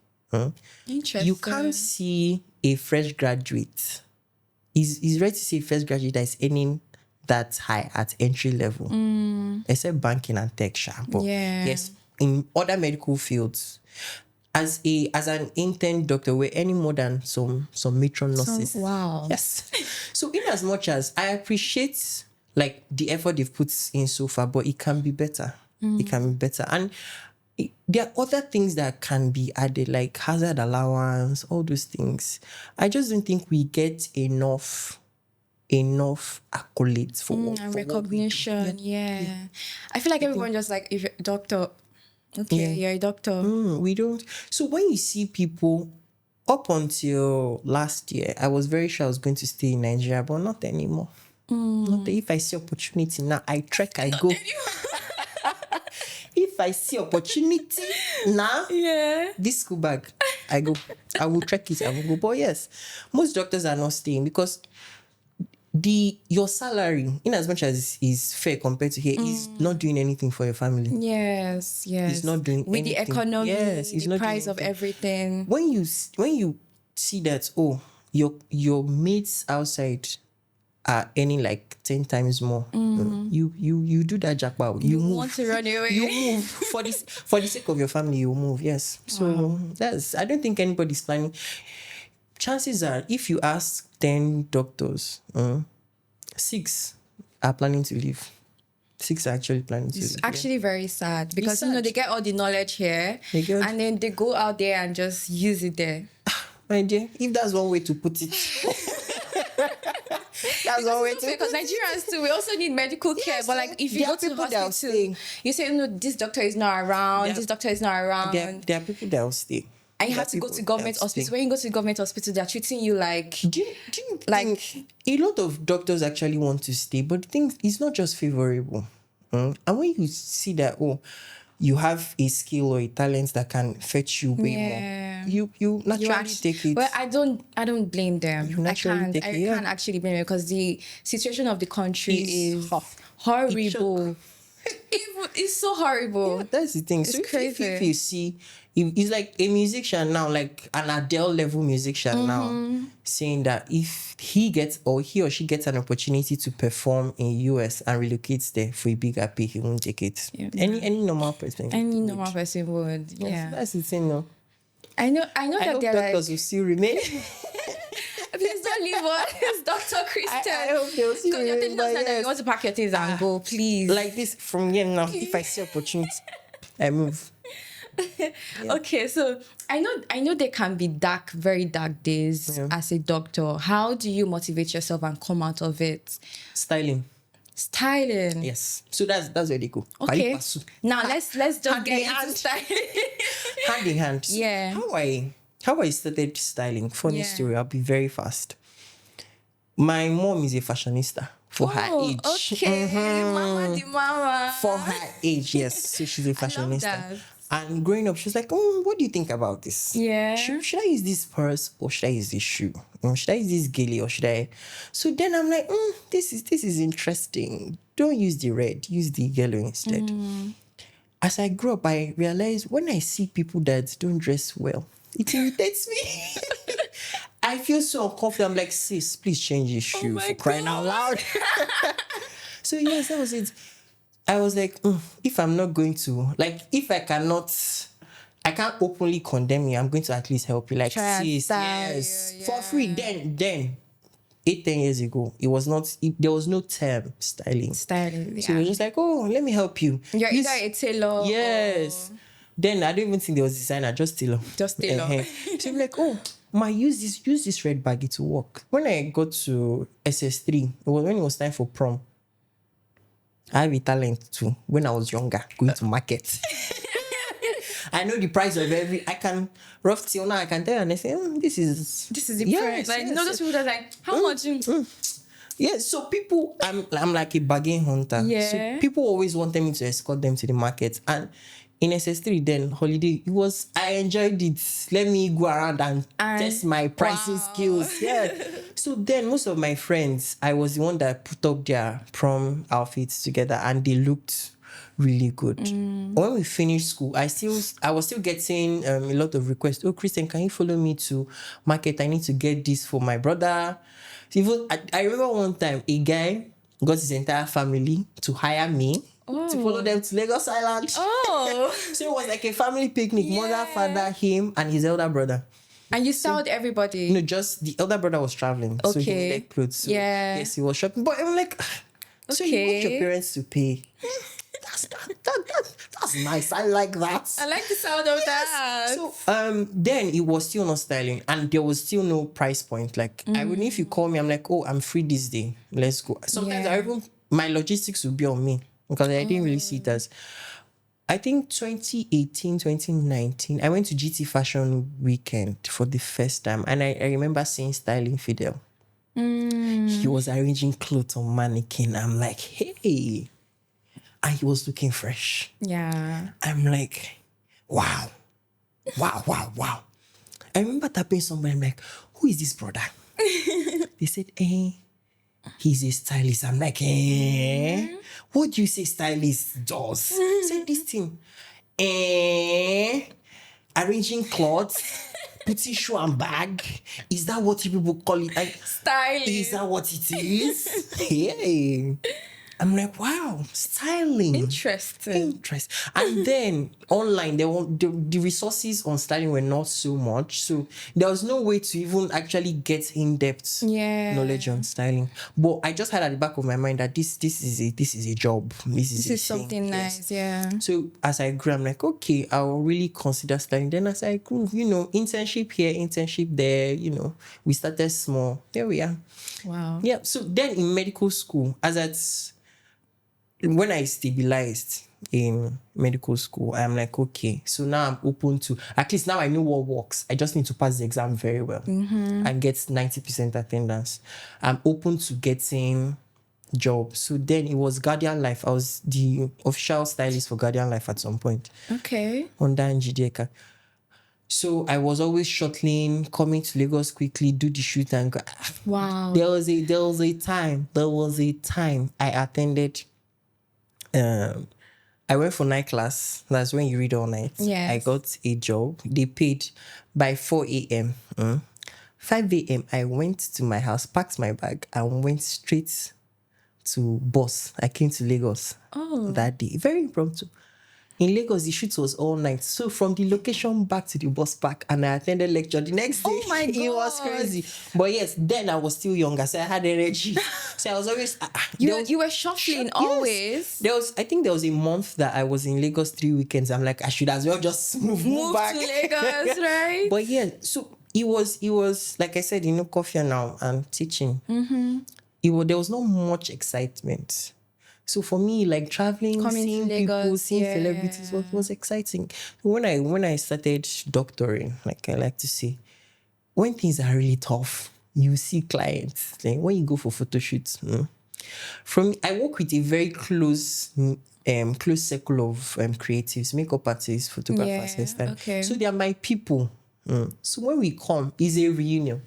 Interesting. You can't see a fresh graduate. Is right to say fresh graduate that is earning that high at entry level, except banking and tech. But yes, in other medical fields, as an intern doctor, we're earning more than some matron nurses. Wow. Yes. So in as much as I appreciate like the effort they've put in so far, but it can be better. It can be better. And there are other things that can be added, like hazard allowance, all those things. I just don't think we get enough accolades for and recognition. Yeah. I feel like everyone just like, if you're a doctor, okay, you're a doctor. We don't. So when you see people, up until last year, I was very sure I was going to stay in Nigeria, but not anymore. Not if I see opportunity now, I trek, I go. If I see opportunity now, this school bag, I go. I will trek it, I will go. But yes, most doctors are not staying because your salary, in as much as is fair compared to here, is not doing anything for your family. Yes. It's not doing with anything. The economy, yes, it's the not price of everything. When you see that, your mates outside are earning like 10 times more, you do that jackpot. You move. Want to run away. You move for the sake of your family. You move. Yes. So I don't think anybody's planning. Chances are, if you ask 10 doctors, 6 are planning to leave. 6 are actually planning to leave. It's actually very sad because they get all the knowledge here and then they go out there and just use it there. My dear, if that's one way to put it. That's one way to because Nigerians too, we also need medical care. But like if you go to the hospital, you say, no, this doctor is not around, this doctor is not around. There are people that will stay. And you have to go to government hospital. When you go to government hospital, they're treating you like... Do you like... A lot of doctors actually want to stay, but the thing is not just favorable. And when you see that, you have a skill or a talent that can fetch you way more, you naturally take it. Well, I don't blame them. I can't actually blame them because the situation of the country is horrible. It's so horrible. Yeah, that's the thing. It's so crazy. If you see, it's like a musician now, like an Adele level musician now, saying that if he or she gets an opportunity to perform in US and relocates there for a bigger pay, he won't take it. Yeah. Any normal person. Any normal person would. Yeah. Yes, that's the thing, no. I know that they're doctors will still remain. Please don't leave us, Dr. Kristen. I hope they'll see because you're telling us that you want to pack your things and go, please. Like this from here now. If I see opportunity, I move. Okay, so I know there can be very dark days as a doctor. How do you motivate yourself and come out of it? Styling. Yes. So that's where they go. Okay. Now let's just get into styling. Hand in hand. So yeah. How I started styling. Funny story. I'll be very fast. My mom is a fashionista for her age. Okay. Mama the mama. For her age, yes. So she's a fashionista. And growing up, she was like, what do you think about this? Yeah. Should I use this purse or should I use this shoe? Should I use this gilly or should I? So then I'm like, this is interesting. Don't use the red, use the yellow instead. As I grew up, I realized when I see people that don't dress well, it irritates me. I feel so uncomfortable. I'm like, sis, please change your shoe for crying out loud. So yes, that was it. I was like, if I'm not going to, like, if I can't openly condemn you, I'm going to at least help you. Like, sis, yes, for free. Then 8-10 years ago, it was not. There was no term styling. Styling. So it was just like, oh, let me help you. You're either a tailor. Yes. Then I don't even think there was designer, just tailor. Just tailor. So I'm like, oh, use this red bag, it will work. When I got to SS3, it was when it was time for prom. I have a talent too. When I was younger, going to market. I know the price of every. I can rough till now. I can tell you and I say, this is the price. Like those people that like, how much? Yeah, so people, I'm like a bargain hunter. Yeah. So people always wanted me to escort them to the market. And in SS3 then, holiday, I enjoyed it. Let me go around and test my pricing skills. Yeah. So then most of my friends, I was the one that put up their prom outfits together and they looked really good. When we finished school, I was still getting a lot of requests. Oh, Christian, can you follow me to market? I need to get this for my brother. Even I remember one time a guy got his entire family to hire me to follow them to Lagos Island. Oh. So it was like a family picnic. Yeah. Mother, father, him, and his elder brother. And you styled everybody? No, just the elder brother was traveling. Okay. So he needed clothes. So yes, he was shopping. But I'm like, so you want your parents to pay. That's nice. I like that. I like the sound of that. So then it was still not styling and there was still no price point. Like I would, if you call me, I'm like, oh, I'm free this day. Let's go. Sometimes my logistics would be on me because I didn't really see it as. I think 2018, 2019, I went to GT Fashion Weekend for the first time and I remember seeing Styling Fidel. He was arranging clothes on mannequin. I'm like, hey. And he was looking fresh. Yeah. I'm like, wow. I remember tapping somebody. I'm like, who is this brother? They said, he's a stylist. I'm like, what do you say stylist does? Say this thing. Arranging clothes, putting shoe and bag. Is that what you people call it? Like, styling. Is that what it is? Hey. I'm like, wow, styling. Interesting. And then online, the resources on styling were not so much. So there was no way to even actually get in-depth knowledge on styling. But I just had at the back of my mind that this is a job. This is something nice, yeah. So as I grew, I'm like, okay, I'll really consider styling. Then as I grew, internship here, internship there, we started small. There we are. Wow. Yeah. So then in medical school, when I stabilized in medical school, I'm like, okay, so now I'm open to, at least now I know what works. I just need to pass the exam very well and get 90% attendance. I'm open to getting jobs. So then it was Guardian Life. I was the official stylist for Guardian Life at some point. Okay. Under Njideka. So I was always shuttling, coming to Lagos quickly, do the shoot and go. Wow. There was a time I attended. I went for night class. That's when you read all night. Yes. I got a job. They paid by 4 a.m. 5 a.m. I went to my house, packed my bag, and went straight to bus. I came to Lagos that day. Very impromptu. In Lagos, the shoot was all night. So from the location back to the bus park, and I attended lecture the next day. Oh my God. It was crazy. But yes, then I was still younger, so I had energy. So I was always... You were shuffling always? Yes. I think there was a month that I was in Lagos 3 weekends. I'm like, I should as well just move back. To Lagos, right? But yeah, so it was like I said, coffee now and teaching. There was not much excitement. So for me, like traveling, seeing people, seeing celebrities was exciting. When I started doctoring, like I like to say, when things are really tough, you see clients. Like when you go for photo shoots, I work with a very close circle of creatives, makeup artists, photographers, hairstylists. Okay. So they are my people. So when we come, it's a reunion.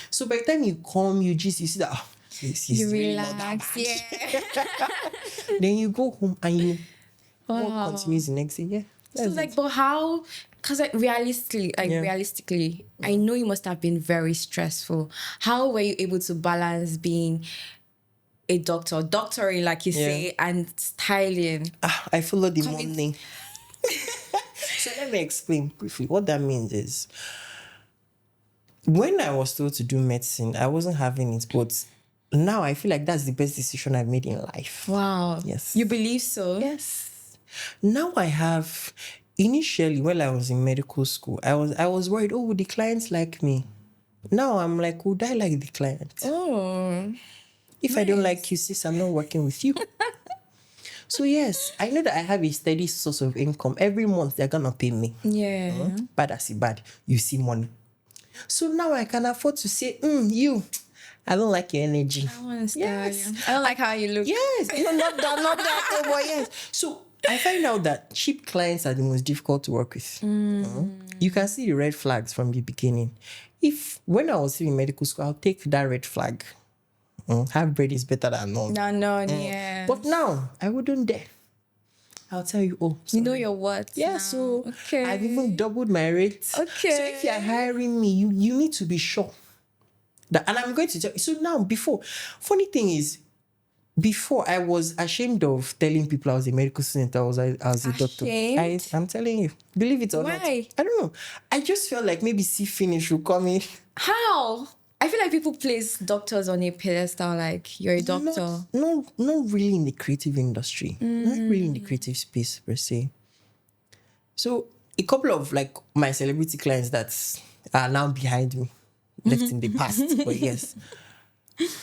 So by the time you come, you see that. You relax, Then you go home and you work continues the next day. Yeah. So but how? Because realistically, I know it must have been very stressful. How were you able to balance being a doctoring, like you say, and styling? I follow the money. So let me explain briefly. What that means is, when I was told to do medicine, I wasn't having it, but now I feel like that's the best decision I've made in life. Wow. Yes. You believe so? Yes. Now I have. Initially, when I was in medical school, I was worried. Oh, would the clients like me? Now I'm like, would I like the client? Oh. If I don't like you, sis, I'm not working with you. So yes, I know that I have a steady source of income. Every month they're gonna pay me. Yeah. Bad as it bad, you see money. So now I can afford to say, you, I don't like your energy. I want to style you. I don't like how you look. Yes, no, not that, but yes. So I find out that cheap clients are the most difficult to work with. You can see the red flags from the beginning. When I was in medical school, I'll take that red flag. Half bread is better than none. Yeah. But now I wouldn't dare. I'll tell you, you know your what? Yeah, now. so Okay. I've even doubled my rates. Okay. So if you're hiring me, you need to be sure that, and I'm going to tell you. So now, funny thing is, before I was ashamed of telling people I was a medical student, I was a doctor. I'm telling you, believe it or not. Why? I don't know. I just felt like maybe C finish will come in. How? I feel like people place doctors on a pedestal, like you're a doctor. Not really in the creative industry. Not really in the creative space per se. So a couple of like my celebrity clients that are now behind me, left in the past. But yes,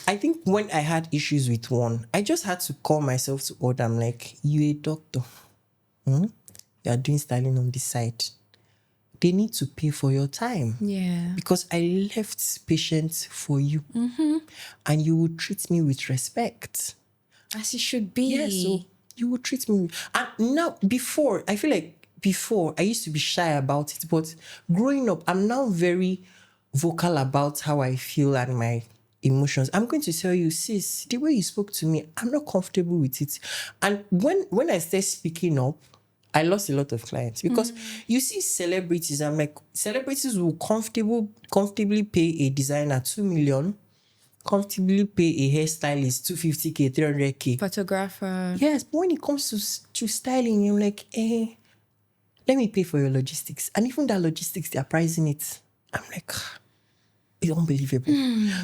I think when I had issues with one, I just had to call myself to order. I'm like, you a doctor. You are doing styling on this side. They need to pay for your time. Yeah. Because I left patients for you. And you will treat me with respect. As it should be. Yeah, so you will treat me. And now, I feel like before, I used to be shy about it. But growing up, I'm now very vocal about how I feel and my emotions. I'm going to tell you, sis, the way you spoke to me, I'm not comfortable with it. And when I started speaking up, I lost a lot of clients because you see celebrities, I'm like, celebrities will comfortably pay a designer 2 million, comfortably pay a hairstylist 250K, 300K. Photographer. Yes, but when it comes to styling, you're like, let me pay for your logistics. And even that logistics, they're pricing it. I'm like, it's unbelievable.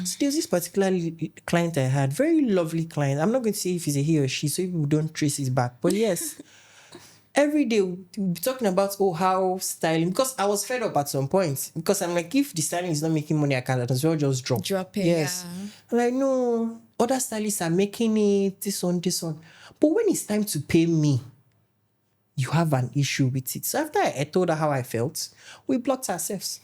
So there's this particular client I had, very lovely client. I'm not going to say if it's a he or she, so people don't trace it back. But yes, every day we'll be talking about how styling, because I was fed up at some point, because I'm like, if the styling is not making money, I can as well just drop it. Yes. Yeah. I'm like, no, other stylists are making it, this one. But when it's time to pay me, you have an issue with it. So after I told her how I felt, we blocked ourselves.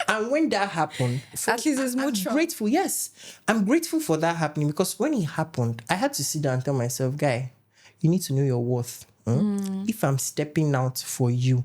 And when that happened, at least it's mutual. I'm grateful. Yes, I'm grateful for that happening, because when it happened, I had to sit down and tell myself, guy, you need to know your worth. If I'm stepping out for you,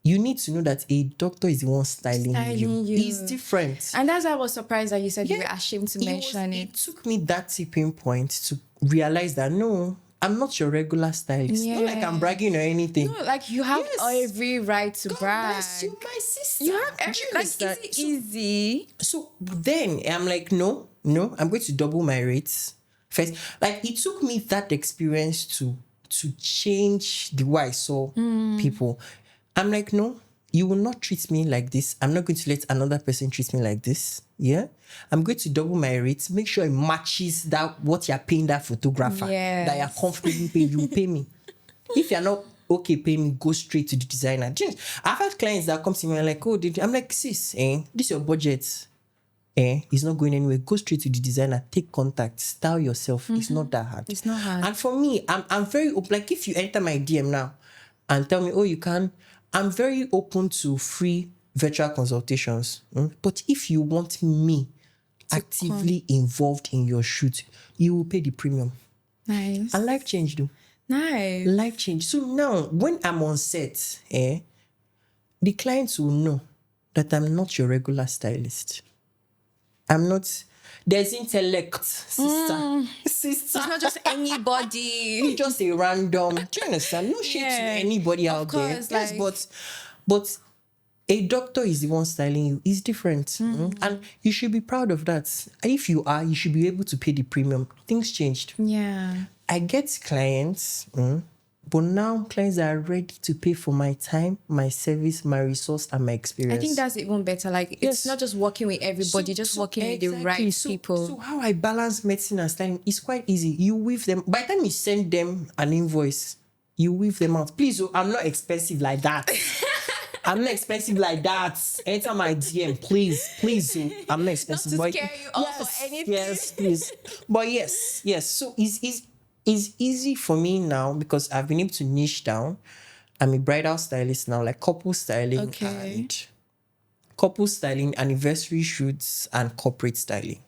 you need to know that a doctor is the one styling you. It's different. And that's why I was surprised that you said you were ashamed to mention it. It took me that tipping point to realize that, no, I'm not your regular stylist. Not like I'm bragging or anything. No, like you have every right to brag. Bless you, my sister. You have every, like, easy. So then I'm like, no, I'm going to double my rates first. Like, it took me that experience to change the way I saw people. I'm like, no, you will not treat me like this. I'm not going to let another person treat me like this. Yeah, I'm going to double my rates. Make sure it matches what you're paying that photographer. Yes. That you're comfortable paying. You will pay me. If you're not okay paying me, go straight to the designer. I've had clients that come to me and like, I'm like, sis, this is your budget. It's not going anywhere. Go straight to the designer, take contact, style yourself. It's not that hard. It's not hard. And for me, I'm very open. Like, if you enter my DM now and tell me, you can, I'm very open to free virtual consultations. But if you want me actively involved in your shoot, you will pay the premium. Nice. And life changed, though. Nice. Life changed. So now, when I'm on set, the clients will know that I'm not your regular stylist. I'm not. There's intellect, sister. It's not just anybody. Not just a random. Do you understand? No shade to anybody out there. Yes, but a doctor is the one styling you. It's different. And you should be proud of that. If you are, you should be able to pay the premium. Things changed. Yeah. I get clients But now clients are ready to pay for my time, my service, my resource, and my experience. I think that's even better. Like, it's not just working with everybody, just working with the right people. So how I balance medicine and styling is quite easy. You weave them. By the time you send them an invoice, you weave them out. Please, I'm not expensive like that. I'm not expensive like that. Enter my DM, please. I'm not expensive. Not to scare you off or anything. Yes, please. But yes. So it's easy for me now because I've been able to niche down. I'm a bridal stylist now, like couple styling anniversary shoots, and corporate styling.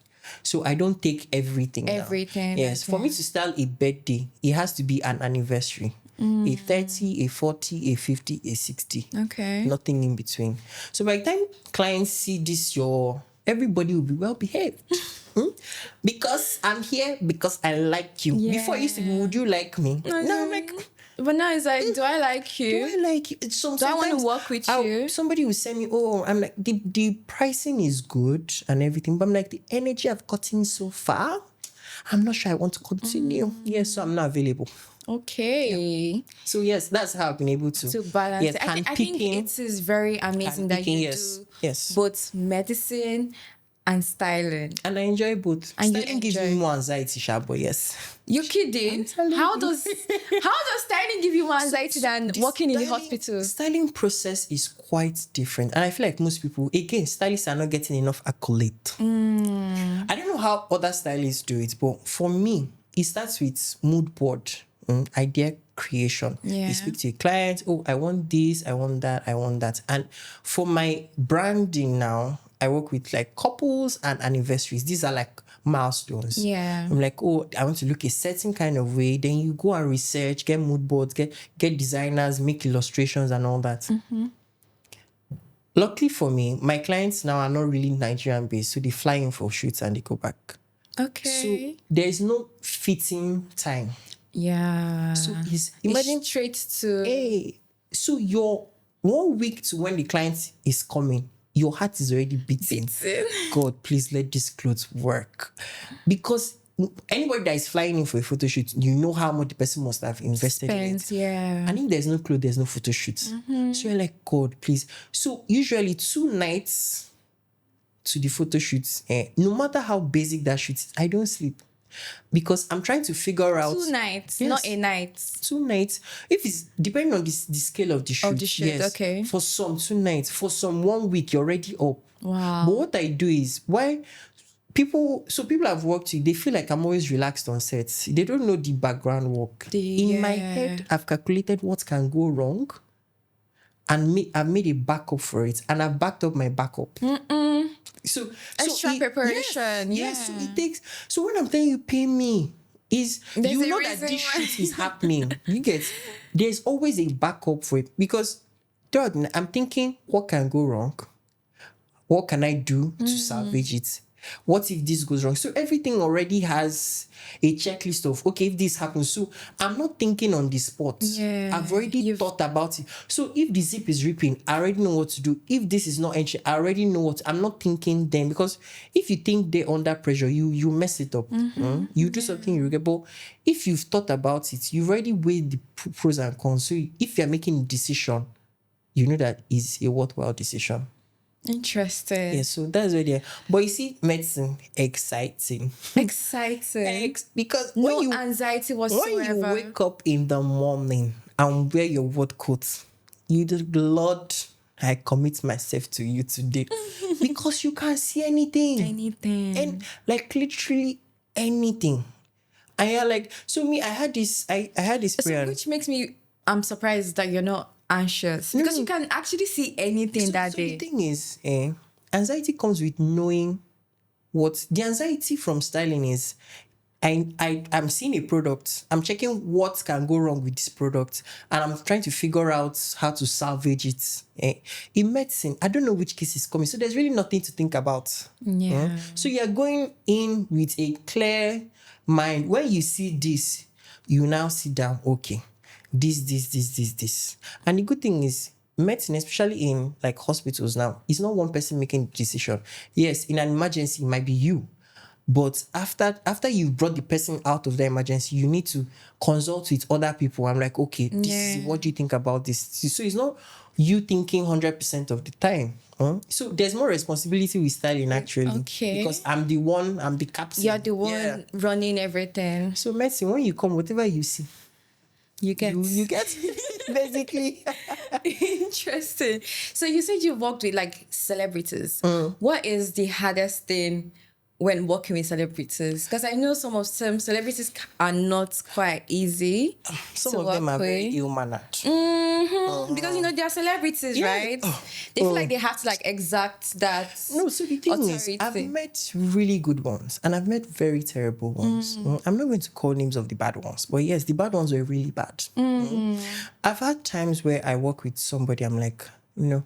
So I don't take everything. Yes, for me to style a birthday, it has to be an anniversary. A 30, a 40, a 50, a 60. Okay. Nothing in between. So by the time clients see this, everybody will be well behaved. Because I'm here because I like you. Yeah. Before it used to be, would you like me? No, I'm like, but now it's like, do I like you? do I like you? Do I want to work with you? Somebody will send me, I'm like, the pricing is good and everything, but I'm like, the energy I've gotten so far, I'm not sure I want to continue. Yes, so I'm not available. Okay. Yeah. So yes, that's how I've been able to balance. Yes, I think it is very amazing that you do both medicine and styling. And I enjoy both. And styling gives me more anxiety, but yes. You're kidding? How does styling give you more anxiety than working in the hospital? Styling process is quite different. And I feel like most people, again, stylists are not getting enough accolade. I don't know how other stylists do it, but for me, it starts with mood board, idea creation. Yeah. You speak to a client, I want this, I want that, I want that. And for my branding now, I work with like couples and anniversaries. These are like milestones. Yeah. I'm like, I want to look a certain kind of way. Then you go and research, get mood boards, get designers, make illustrations and all that. Luckily for me, my clients now are not really Nigerian based. So they fly in for shoots and they go back. Okay. So there's no fitting time. Yeah. So imagine straight to... so your 1 week to when the client is coming, your heart is already beating. God, please let this clothes work. Because anybody that is flying in for a photo shoot, you know how much the person must have invested in it. Yeah. And if there's no clothes, there's no photo shoot. So you're like, God, please. So usually 2 nights to the photo shoots, no matter how basic that shoot is, I don't sleep. Because I'm trying to figure out 2 nights, not a night. 2 nights. If it's depending on the scale of the shoot. Yes. Okay. For some 2 nights, for some 1 week, you're already up. Wow. But what I do is people I've worked with, they feel like I'm always relaxed on sets. They don't know the background work. In my head, I've calculated what can go wrong, and I've made a backup for it, and I've backed up my backup. So extra preparation. Yes. So it takes. So when I'm telling you, pay me, is you know that this shit is happening. You get. There's always a backup for it because, third, I'm thinking, what can go wrong? What can I do to salvage it? What if this goes wrong? So everything already has a checklist of, okay, if this happens. So I'm not thinking on the spot. Yeah, I've already thought about it. So if the zip is ripping, I already know what to do. If this is not entry, I already know what. I'm not thinking then, because if you think they're under pressure, you mess it up. You do something you regret. But if you've thought about it, you've already weighed the pros and cons. So if you're making a decision, you know that is a worthwhile decision. Interesting. Yeah, so that's where they are. But you see, medicine, exciting. Because no anxiety whatsoever. When you wake up in the morning and wear your work coat, you do, Lord, I commit myself to you today. Because you can't see anything. And like literally anything. And you're like, so me, I had this prayer. Which makes me, I'm surprised that you're not anxious, because you can actually see anything that day. The thing is, anxiety comes with knowing what the anxiety from styling is. I'm seeing a product, I'm checking what can go wrong with this product, and I'm trying to figure out how to salvage it. In medicine, I don't know which case is coming, so there's really nothing to think about. So you're going in with a clear mind. When you see this, you now sit down, okay, this. And the good thing is, medicine, especially in like hospitals now, it's not one person making the decision. Yes, in an emergency, it might be you. But after you've brought the person out of the emergency, you need to consult with other people. I'm like, okay, what do you think about this? So it's not you thinking 100% of the time. So there's more responsibility with styling actually. Okay. Because I'm the captain. You're the one running everything. So Mercy, when you come, whatever you see, you get basically. Interesting. So you said you worked with like celebrities. What is the hardest thing when working with celebrities? Because I know some celebrities are not quite easy. Some of them are very ill-mannered. Because they are celebrities, right? They feel like they have to like exact that. No, so the thing is, I've met really good ones and I've met very terrible ones. I'm not going to call names of the bad ones, but yes, the bad ones were really bad. I've had times where I work with somebody, I'm like, Can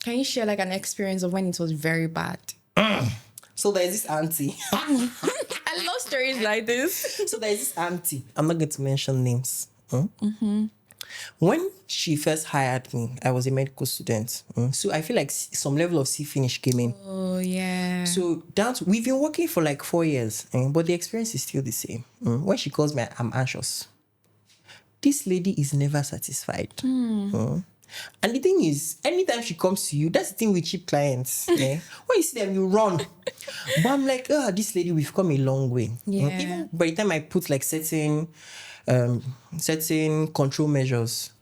you share like an experience of when it was very bad? So there's this auntie. I love stories like this. So there's this auntie. I'm not going to mention names. When she first hired me, I was a medical student. So I feel like some level of C-finish came in. Oh, yeah. So we've been working for like 4 years, but the experience is still the same. When she calls me, I'm anxious. This lady is never satisfied. And the thing is, anytime she comes to you, that's the thing with cheap clients. When you see them, you run. But I'm like, this lady, we've come a long way. Yeah. Even by the time I put like certain control measures,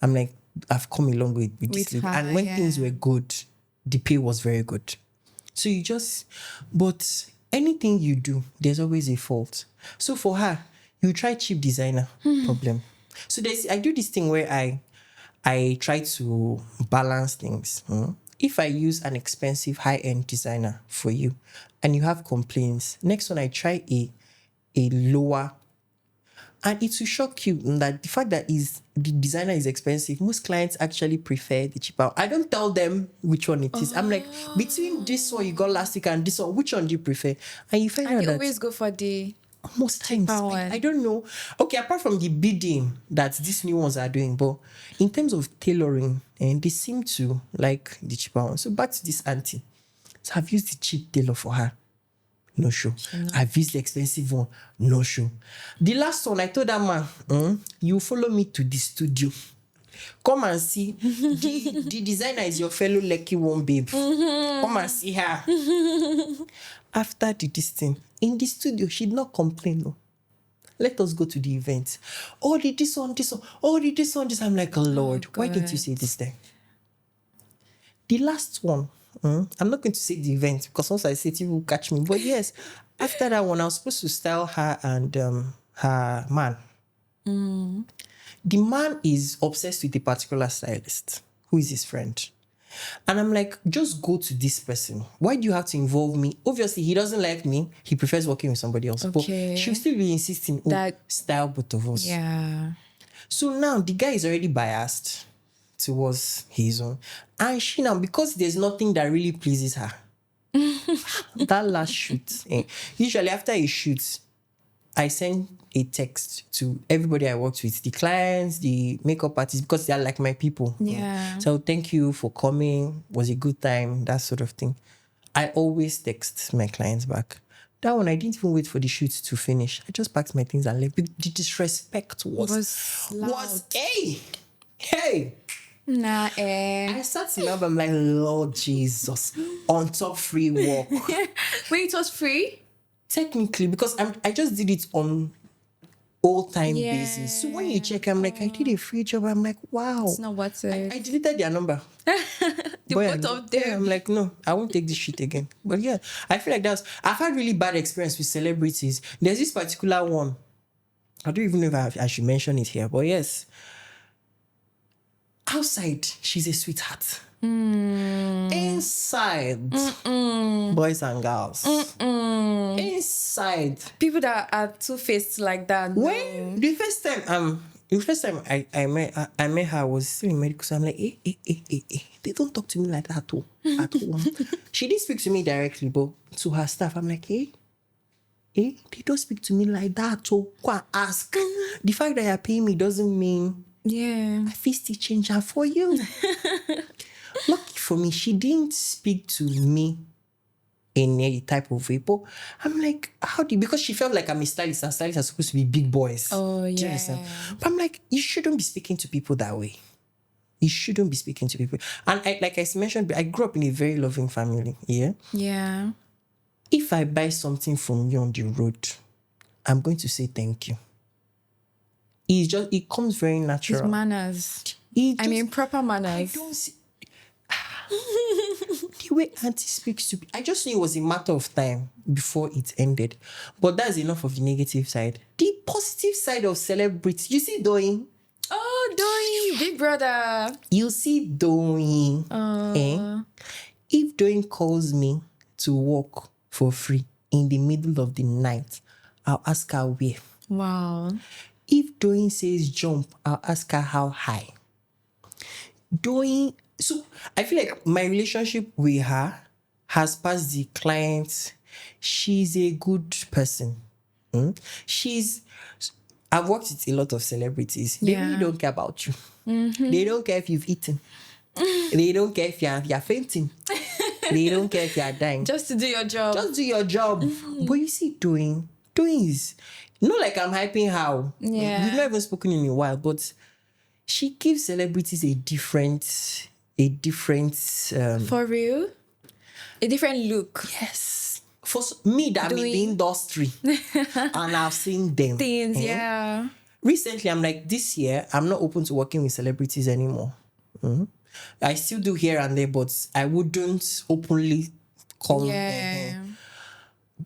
I'm like, I've come a long way with this lady. And when things were good, the pay was very good. So but anything you do, there's always a fault. So for her, you try cheap designer, problem. So I do this thing where I try to balance things. If I use an expensive high-end designer for you and you have complaints, next one I try a lower, and it will shock you that the fact that the designer is expensive, most clients actually prefer the cheaper. I don't tell them which one it is. I'm like, between this one you got last week and this one, which one do you prefer? And you find out that you always go for the most times, I don't know. Okay, apart from the bidding that these new ones are doing, but in terms of tailoring, and they seem to like the cheaper one. So back to this auntie. So I've used the cheap tailor for her. No show. I've used the expensive one. No show. The last one, I told that man, you follow me to the studio. Come and see. The designer is your fellow lucky one, babe. Come and see her. After this thing, in the studio, she did not complain. No. Let us go to the event. Oh, did this one. Oh, did this one. I'm like, oh, Lord, why didn't you say this then? The last one, I'm not going to say the event because once I say it, you will catch me. But yes, after that one, I was supposed to style her and her man. The man is obsessed with a particular stylist who is his friend. And I'm like, just go to this person. Why do you have to involve me? Obviously, he doesn't like me. He prefers working with somebody else. Okay. But she'll still be insisting, that style both of us. Yeah. So now the guy is already biased towards his own. And she now, because there's nothing that really pleases her. That last shoot. Usually after a shoot, I send a text to everybody I worked with, the clients, the makeup artists, because they are like my people. Yeah. So thank you for coming. Was a good time, that sort of thing. I always text my clients back. That one, I didn't even wait for the shoot to finish. I just packed my things and left. The disrespect was hey. Nah, I sat in love. I'm like, Lord Jesus, on top free work. Wait, it was free? Technically, because I just did it on all-time basis. So when you check, I'm like, I did a free job. I'm like, wow. It's not worth it. I deleted their number. Both of them. I'm like, no, I won't take this shit again. But yeah, I feel like I've had really bad experience with celebrities. There's this particular one. I don't even know if I should mention it here, but yes. Outside, she's a sweetheart. Inside, boys and girls. Inside, people that are two-faced like that. When the first time I met her, I was still in medical, so I'm like, they don't talk to me like that at all. She didn't speak to me directly, but to her staff, I'm like, they don't speak to me like that at all. Go and ask. The fact that you're paying me doesn't mean I feel still change her for you. Lucky for me, she didn't speak to me in a type of vapor. I'm like, how do you, because she felt like I'm a stylist and stylists are supposed to be big boys. Oh, Do you yeah. understand? But I'm like, you shouldn't be speaking to people that way. You shouldn't be speaking to people. And like I mentioned, I grew up in a very loving family. Yeah. Yeah. If I buy something from you on the road, I'm going to say thank you. It comes very natural. It's manners. Proper manners. I don't see the way Auntie speaks to me. I just knew it was a matter of time before it ended. But that's enough of the negative side. The positive side of celebrities, you see Doing. Oh, Doing, Big Brother. You see Doing. If Doing calls me to work for free in the middle of the night, I'll ask her where. Wow. If Doing says jump, I'll ask her how high. So I feel like my relationship with her has passed the client. She's a good person. I've worked with a lot of celebrities. They really don't care about you. They don't care if you've eaten. They don't care if you're fainting. They don't care if you're dying. Just to do your job. Just do your job. But you see, Doing is not like I'm hyping her. Yeah. We've not even spoken in a while, but she gives celebrities a different for real? A different look. Yes. For me that I'm in the industry and I've seen them. Things, yeah. Recently, I'm like, this year, I'm not open to working with celebrities anymore. I still do here and there, but I wouldn't openly come. Yeah.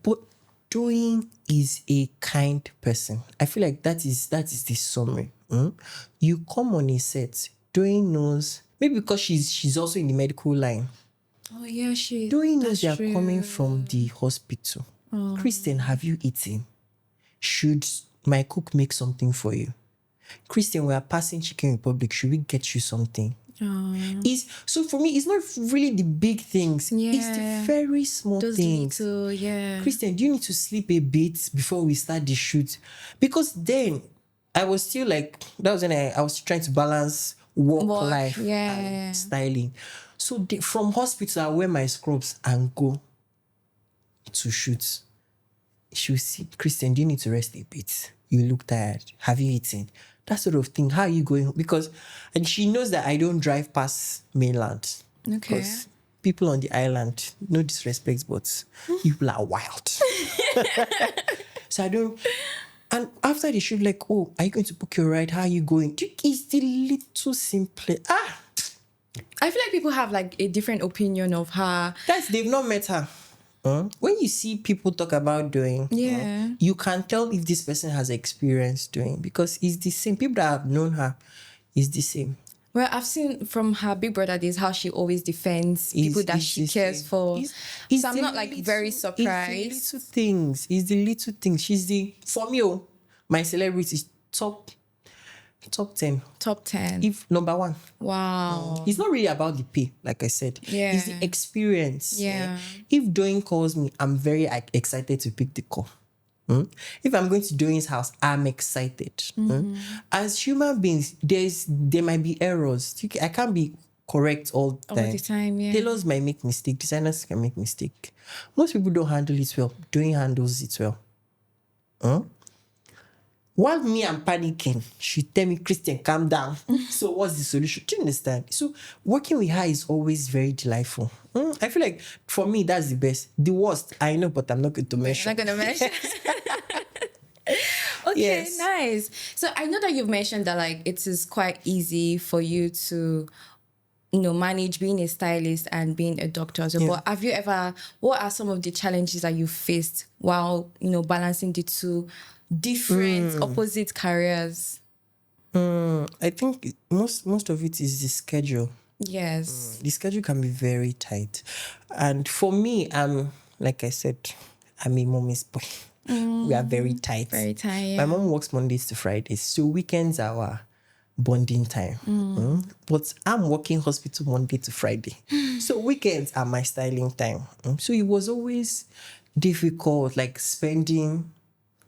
But Doing is a kind person. I feel like that is the summary. You come on a set, Doing knows, maybe because she's also in the medical line. Oh yeah, Doing knows you're coming from the hospital. Christian, have you eaten? Should my cook make something for you? Christian, we are passing Chicken Republic. Should we get you something? So for me, it's not really the big things. Yeah. It's the very small things. Little, yeah. Christian, do you need to sleep a bit before we start the shoot? Because then I was still like, that was when I was trying to balance work life and styling. So from hospital, I wear my scrubs and go to shoot. She will see, Christian, do you need to rest a bit? You look tired. Have you eaten? That sort of thing. How are you going? And she knows that I don't drive past mainland. Okay. Because people on the island, no disrespect, but people are wild. So I don't. And after the shoot, like, oh, are you going to book your ride? How are you going? It's the little simple. I feel like people have like a different opinion of her. They've not met her. When you see people talk about Doing, you can tell if this person has experience Doing, because it's the same. People that have known her is the same. Well, I've seen from her Big Brother days how she always defends people that she cares for. So I'm not like very surprised. It's the little things. It's the little things. She's for me, my celebrity is top 10. Top 10. If number 1. Wow. It's not really about the pay, like I said. Yeah. It's the experience. Yeah. If Doing calls me, I'm very excited to pick the call. If I'm going to Doing's house, I'm excited. As human beings, there might be errors. I can't be correct all the time. Yeah. Tailors might make mistake. Designers can make mistake. Most people don't handle it well. Doing handles it well. While me, I'm panicking, she tell me, Christian, calm down. So what's the solution? Do you understand? So working with her is always very delightful. I feel like for me, that's the best. The worst, I know, but I'm not going to mention. Not going to mention. Okay, yes. Nice. So I know that you've mentioned that like it is quite easy for you to, manage being a stylist and being a doctor. So, but have you ever? What are some of the challenges that you faced while balancing the two different opposite careers? I think most of it is the schedule. Yes. The schedule can be very tight. And for me, like I said, I'm a mommy's boy. We are very tight. Very tight. Yeah. My mom works Mondays to Fridays, so weekends are our bonding time. But I'm working hospital Monday to Friday. So weekends are my styling time. So it was always difficult, like spending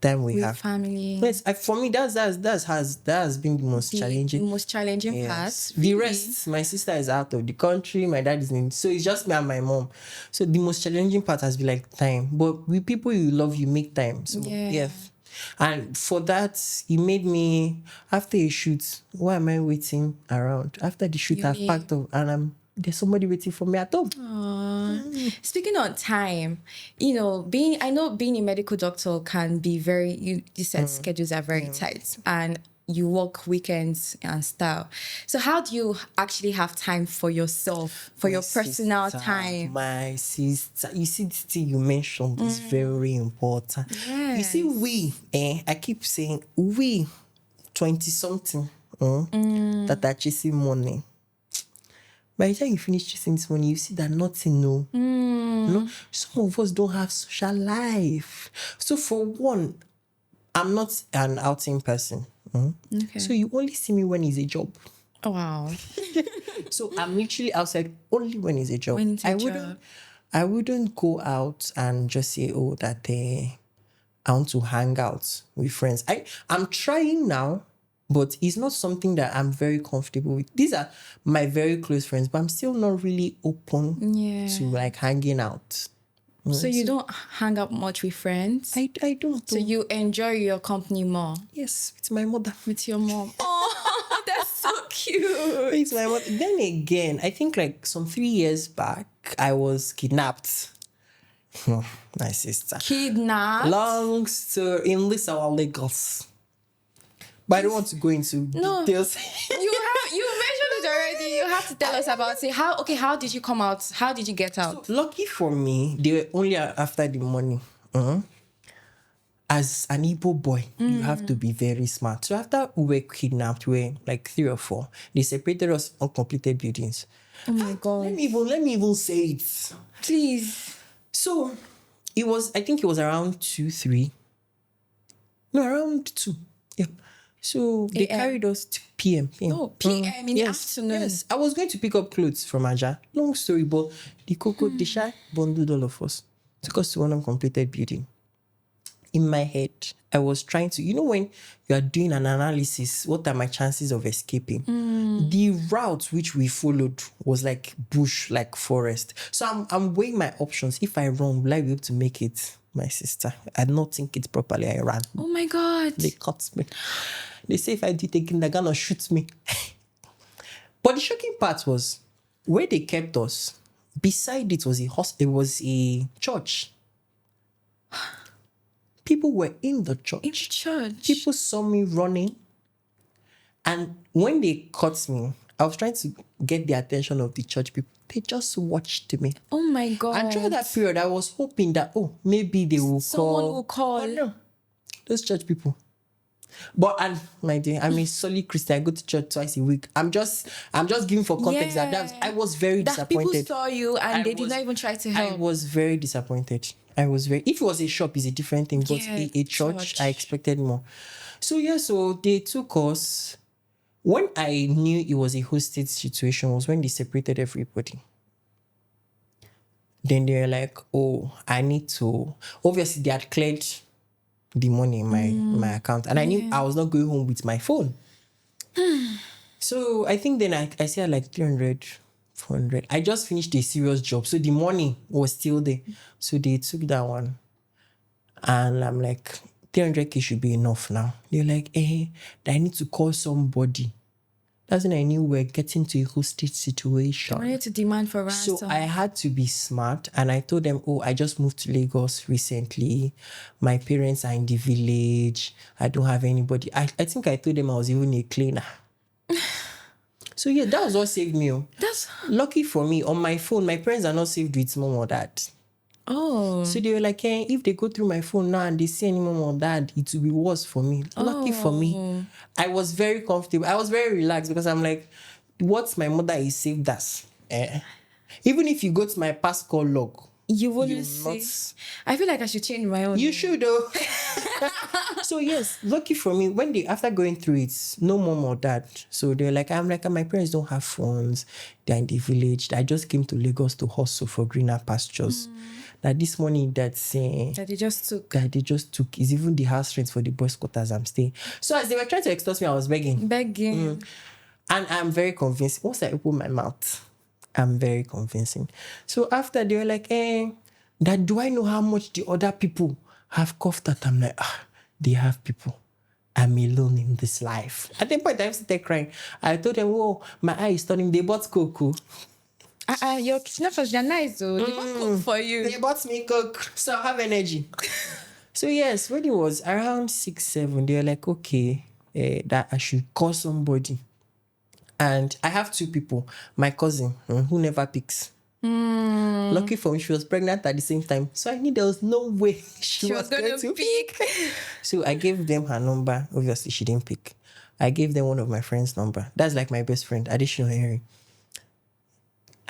time we with have. family. Yes, for me, that has been the most challenging. The most challenging Yes. part. The rest, my sister is out of the country, my dad is in, so it's just me and my mom. So the most challenging part has been like time. But with people you love, you make time. So yeah. And for that, it made me, after a shoot, why am I waiting around? After the shoot, I've packed up and there's somebody waiting for me at home. Speaking on time, I know being a medical doctor can be very, you said schedules are very tight and you work weekends and stuff. So how do you actually have time for yourself, for your personal time? My sister, you see this thing you mentioned is very important. You see, I keep saying we 20-something that are chasing money. By the time you finish chasing this money, you see that nothing, no. Some of us don't have social life. So for one, I'm not an outing person. Okay. So you only see me when it's a job. Oh, wow. So I'm literally outside only when it's a job. When it's a job. I wouldn't go out and just say, that I want to hang out with friends. I'm trying now, but it's not something that I'm very comfortable with. These are my very close friends, but I'm still not really open to like hanging out. So you don't hang out much with friends? I don't. So you enjoy your company more? Yes, with my mother. With your mom. Oh, that's so cute. It's my mother. Then again, I think like some 3 years back, I was kidnapped. My sister. Kidnapped? Long story in Lisa, Lagos. But I don't want to go into details. You mentioned it already. You have to tell us about it. How did you come out? How did you get out? So, lucky for me, they were only after the money. As an Igbo boy, you have to be very smart. So after we were kidnapped, we were like 3 or 4. They separated us on completed buildings. Oh my God. Let me even say it. Please. So I think it was around 2, 3. No, around 2. Yeah. So they carried us to PM. Oh, PM in the afternoon. Yes, I was going to pick up clothes from Aja. Long story, but the Coco, the Shy bundled all of us. Took us to one uncompleted building. In my head, I was trying to, when you are doing an analysis, what are my chances of escaping? The route which we followed was like bush, like forest. So I'm weighing my options. If I run, will I be able to make it? My sister, I did not think it properly. I ran. Oh my God. They caught me. They say if I do it again, they're gonna shoot me. But the shocking part was where they kept us. Beside it was it was a church. People were in the church. In the church. People saw me running. And when they caught me, I was trying to get the attention of the church people. They just watched me. Oh my God. And through that period, I was hoping that, maybe they will Someone will call. Oh, no. Those church people. But, my dear, I'm a solid Christian. I go to church twice a week. I'm just giving for context that I was very disappointed. People saw you and they did not even try to help. I was very disappointed. If it was a shop, it's a different thing. But a church, I expected more. So they took us. When I knew it was a hostage situation was when they separated everybody. Then they were like, I need to... Obviously, they had cleared the money in my account. And I knew I was not going home with my phone. So I think then I said like 300, 400. I just finished a serious job. So the money was still there. So they took that one. And I'm like, 300K should be enough now. They're like, I need to call somebody. That's when I knew we're getting to a hostage situation. I wanted to demand for ransom. So I had to be smart. And I told them, I just moved to Lagos recently. My parents are in the village. I don't have anybody. I think I told them I was even a cleaner. So yeah, that was what saved me. That's lucky for me. On my phone, my parents are not saved with mom or dad. Oh. So they were like, if they go through my phone now and they see any mom or dad, it will be worse for me. Lucky for me. I was very comfortable. I was very relaxed because I'm like, what my mother is saved us. Even if you go to my past call log, You you wouldn't not. see. I feel like I should change my own. You should though. So yes, lucky for me, when they after going through it, no mom or dad. So they're like, I'm like, my parents don't have funds. They're in the village. I just came to Lagos to hustle for greener pastures. That this money that they just took. that they just took is even the house rent for the boys' quarters I'm staying. So as they were trying to extort me, I was begging. Begging. And I'm very convincing. Once I open my mouth, I'm very convincing. So after they were like, that do I know how much the other people have coughed at? I'm like, they have people. I'm alone in this life. At the point I started crying. I told them, oh, my eye is turning. They bought cocoa. Your kidnappers, they're nice though. They bought cook for you. They bought me coke, so I have energy. So yes, when it was around 6, 7, they were like, okay, that I should call somebody. And I have 2 people. My cousin, who never picks. Lucky for me, she was pregnant at the same time. So I knew there was no way she was going to pick. So I gave them her number. Obviously, she didn't pick. I gave them one of my friend's number. That's like my best friend, additional Henry.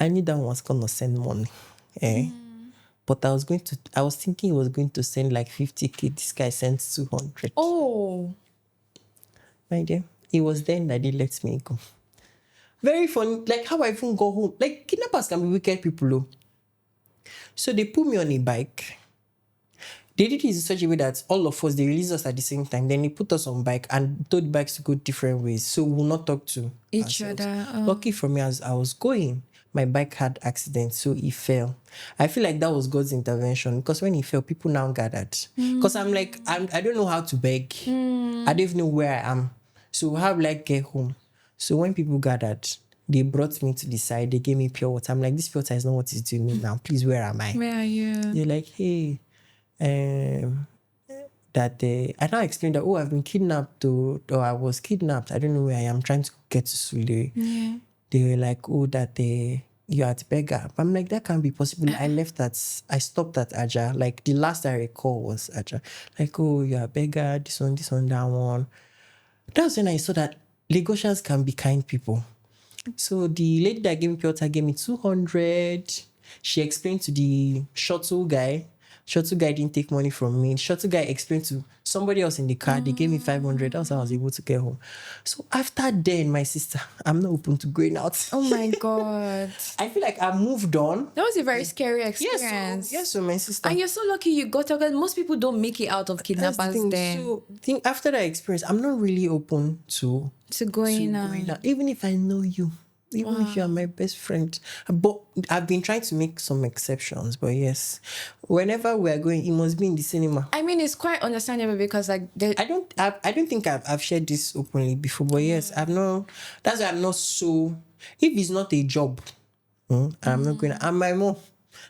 I knew that one was going to send money. But I was thinking he was going to send like 50K. This guy sent 200. Oh. My dear, it was then that they let me go. Very funny. Like how I even go home. Like kidnappers can be wicked people, though. So they put me on a bike. They did it in such a way that all of us, they released us at the same time. Then they put us on bike and told the bikes to go different ways. So we'll not talk to each ourselves. other. Lucky for me, as I was going, my bike had accident, so it fell. I feel like that was God's intervention, because when it fell, people now gathered. Because I'm like, I don't know how to beg. I don't even know where I am. So how will I get home? So when people gathered, they brought me to the side. They gave me pure water. I'm like, this pure water is not what it's doing me now. Please, where am I? Where are you? They're like, hey, that I now explained that, I've been kidnapped, or I was kidnapped. I don't know where I am. Trying to get to Sule. Yeah. They were like, that you're at Beggar. I'm like, that can't be possible. I stopped at Aja. Like the last I recall was Aja. Like, you're at Beggar, this one, that one. That's when I saw that Lagosians can be kind people. So the lady that gave me Piotr gave me 200. She explained to the shuttle guy. Shuttle guy didn't take money from me. Shuttle guy explained to somebody else in the car. They gave me 500. That's how I was able to get home. So after then, my sister, I'm not open to going out. Oh my God. I feel like I moved on. That was a very scary experience. Yes, so my sister. And you're so lucky you got out. Most people don't make it out of kidnappers then. So after that experience, I'm not really open to going out. Even if I know you. Even if you are my best friend. But I've been trying to make some exceptions. But yes, whenever we're going, it must be in the cinema. I mean, it's quite understandable because like I don't think I've shared this openly before. But yes, I've not. That's why I'm not so. If it's not a job, I'm not going. And my mom,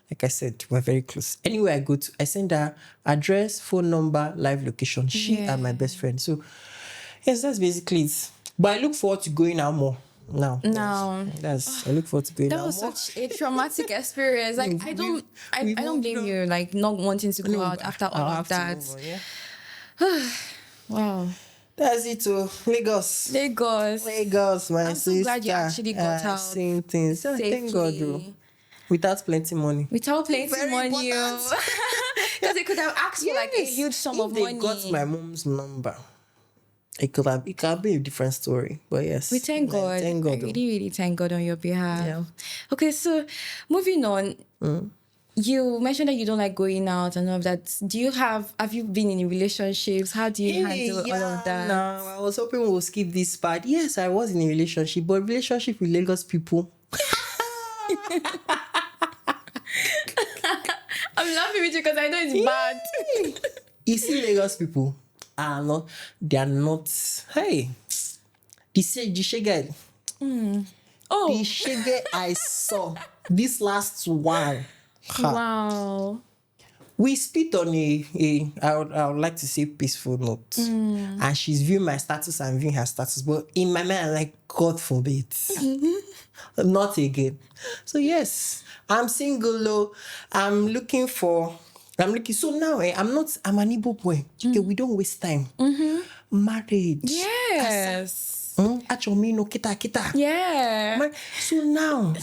like I said, we're very close. Anywhere I go to, I send her address, phone number, live location. She and my best friend. So yes, that's basically it. But I look forward to going out more. No. I look forward to going. That was such a traumatic experience. Like I don't blame you. Like not wanting to go out after all of that. Wow. That's it. Lagos, my sister. I'm so glad you actually got out. Same things. Thank God, bro. Without plenty money. Because they could have asked for like a huge sum of money. They got my mom's number. It could be a different story, but yes. We thank God. I really, really thank God on your behalf. Yeah. Okay, so moving on, you mentioned that you don't like going out and all of that. Have you been in relationships? How do you handle all of that? No, I was hoping we'll skip this part. Yes, I was in a relationship, but relationship with Lagos people. I'm laughing with you because I know it's bad. You see, Lagos people they are not. Hey, the shege. The shege I saw this last one. Wow. We spit on I would like to say peaceful note. And she's viewing my status and viewing her status. But in my mind, I'm like, God forbid. Not again. So yes, I'm single. I'm looking. So now I'm an Igbo boy. Okay, we don't waste time. Marriage. Yes. Achomino kita. Yeah. So now,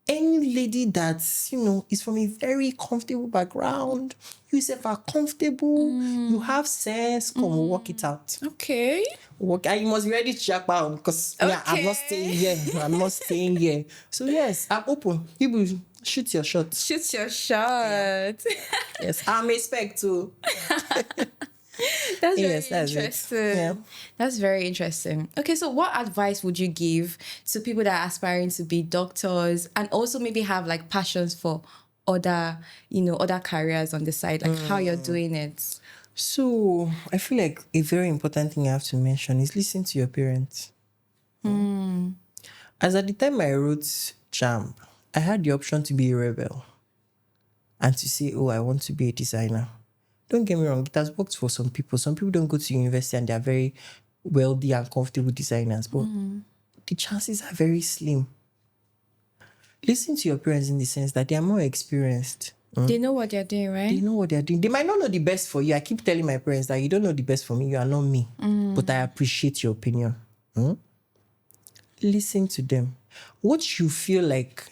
any lady that's, is from a very comfortable background, you yourself are comfortable, you have sense, come work it out. Okay. Work, and you must be ready to jack down because I'm not staying here. I'm not staying here. So yes, I'm open. People shoot your shot. Shoot your shot. Yes, I'm expect to. That's Yes, very that's it. interesting. Yeah. That's very interesting. Okay, so what advice would you give to people that are aspiring to be doctors and also maybe have like passions for other, other careers on the side, like how you're doing it? So I feel like a very important thing I have to mention is listen to your parents. As at the time I wrote JAMB, I had the option to be a rebel and to say, oh, I want to be a designer. Don't get me wrong, it has worked for some people. Some people don't go to university and they're very wealthy and comfortable designers, but the chances are very slim. Listen to your parents in the sense that they are more experienced. They know what they're doing, right? They know what they're doing. They might not know the best for you. I keep telling my parents that you don't know the best for me. You are not me. But I appreciate your opinion. Listen to them. What you feel like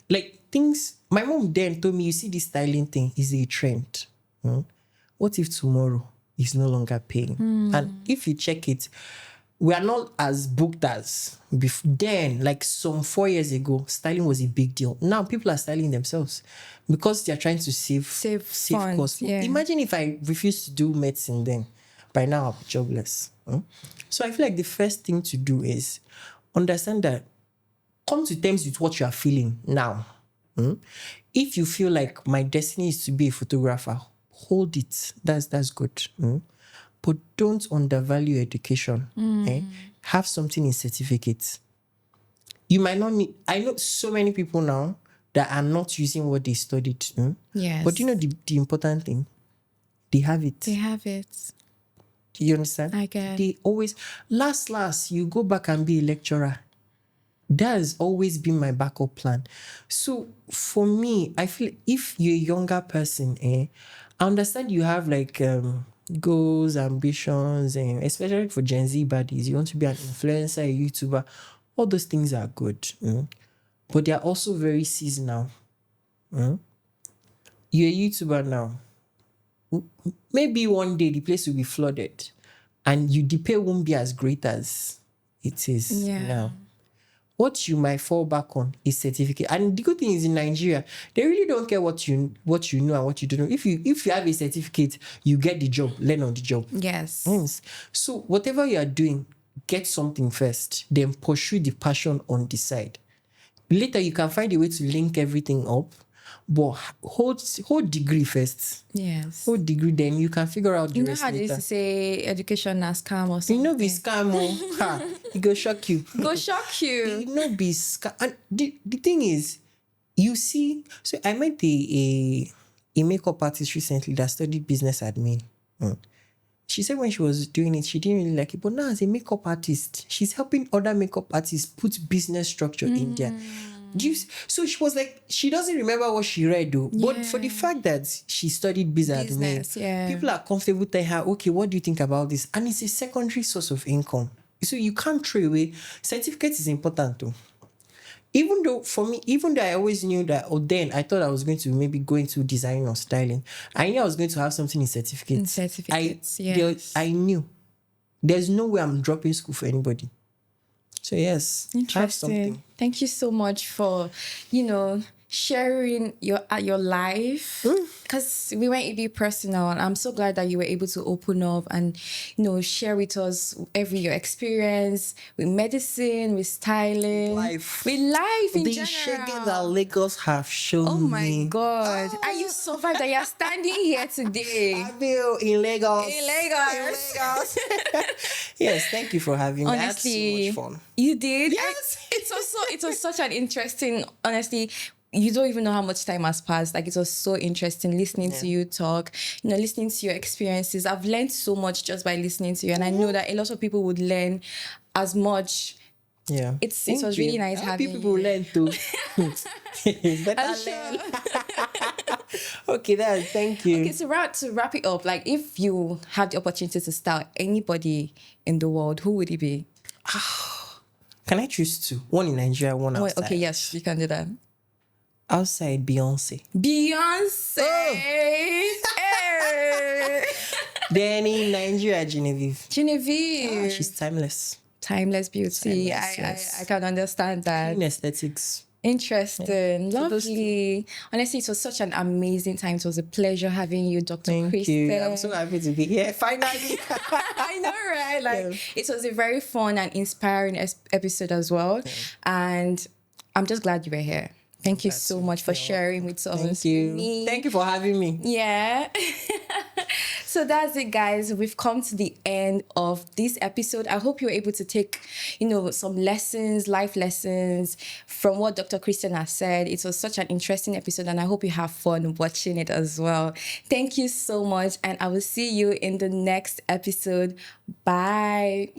things. My mom then told me, you see, this styling thing is a trend. What if tomorrow is no longer paying? And if you check it, we are not as booked as before. Then, like some 4 years ago, styling was a big deal. Now people are styling themselves because they are trying to save funds, costs. yeah. Imagine if I refused to do medicine then. By now, I'll be jobless. So I feel like the first thing to do is understand that, come to terms with what you are feeling now. If you feel like my destiny is to be a photographer, hold it. That's good. But don't undervalue education. Have something in certificates. You might not need. I know so many people now that are not using what they studied. Yes. But the important thing, they have it. They have it. Do you understand? I get. They always last you go back and be a lecturer. That has always been my backup plan. So for me, I feel if you're a younger person, I understand you have like goals, ambitions, and especially for Gen Z buddies, you want to be an influencer, a YouTuber. All those things are good, but they are also very seasonal. You're a YouTuber now. Maybe one day the place will be flooded, and the pay won't be as great as it is now. What you might fall back on is certificate. And the good thing is in Nigeria, they really don't care what you know and what you don't know. If you have a certificate, you get the job, learn on the job. Yes. So whatever you are doing, get something first, then pursue the passion on the side. Later, you can find a way to link everything up, but hold degree first. Yes. Hold degree, then you can figure out the rest how they later. used to say education as scam or something. You know, be scam. It go shock you. Go shock you. You know, be scam. And the thing is, you see, so I met a makeup artist recently that studied business admin. She said when she was doing it, she didn't really like it. But now as a makeup artist, she's helping other makeup artists put business structure in there. So she was like, she doesn't remember what she read though. But for the fact that she studied business admin, people are comfortable telling her, okay, what do you think about this? And it's a secondary source of income. So you can't throw away. Certificate is important too. Even though I always knew that, then I thought I was going to maybe go into design or styling. I knew I was going to have something in certificates. Yes. I knew. There's no way I'm dropping school for anybody. So yes, have something. Thank you so much for, sharing your life, because we went a bit personal, and I'm so glad that you were able to open up and share with us your experience with medicine, with styling, with life in general. The shaking that Lagos have shown me. Oh my God. And you survived, and you're standing here today. I feel in Lagos. In Lagos. Yes, thank you for having me. Honestly, I had so much fun. You did? Yes. It was such an interesting, honestly, you don't even know how much time has passed. Like, it was so interesting listening to you talk, listening to your experiences. I've learned so much just by listening to you. And I know that a lot of people would learn as much. Yeah. It was really nice having people learn too. I'm sure. Okay, thank you. Okay, so to wrap it up, like, if you had the opportunity to style anybody in the world, who would it be? Can I choose two? One in Nigeria, one outside. Okay, yes, you can do that. Outside Beyonce. Beyonce. Hey. Then in Nigeria, Genevieve. Genevieve. She's timeless. Timeless beauty. I can understand that. In aesthetics. Interesting. Yeah. Lovely. Honestly, it was such an amazing time. It was a pleasure having you, Dr. Thank Kristen. you. I'm so happy to be here. Finally. I know, right? Like, it was a very fun and inspiring episode as well. Yeah. And I'm just glad you were here. Thank you so much for sharing with us. Thank you. Thank you for having me. Yeah. So that's it, guys. We've come to the end of this episode. I hope you're able to take, some lessons, life lessons from what Dr. Kristen has said. It was such an interesting episode, and I hope you have fun watching it as well. Thank you so much, and I will see you in the next episode. Bye.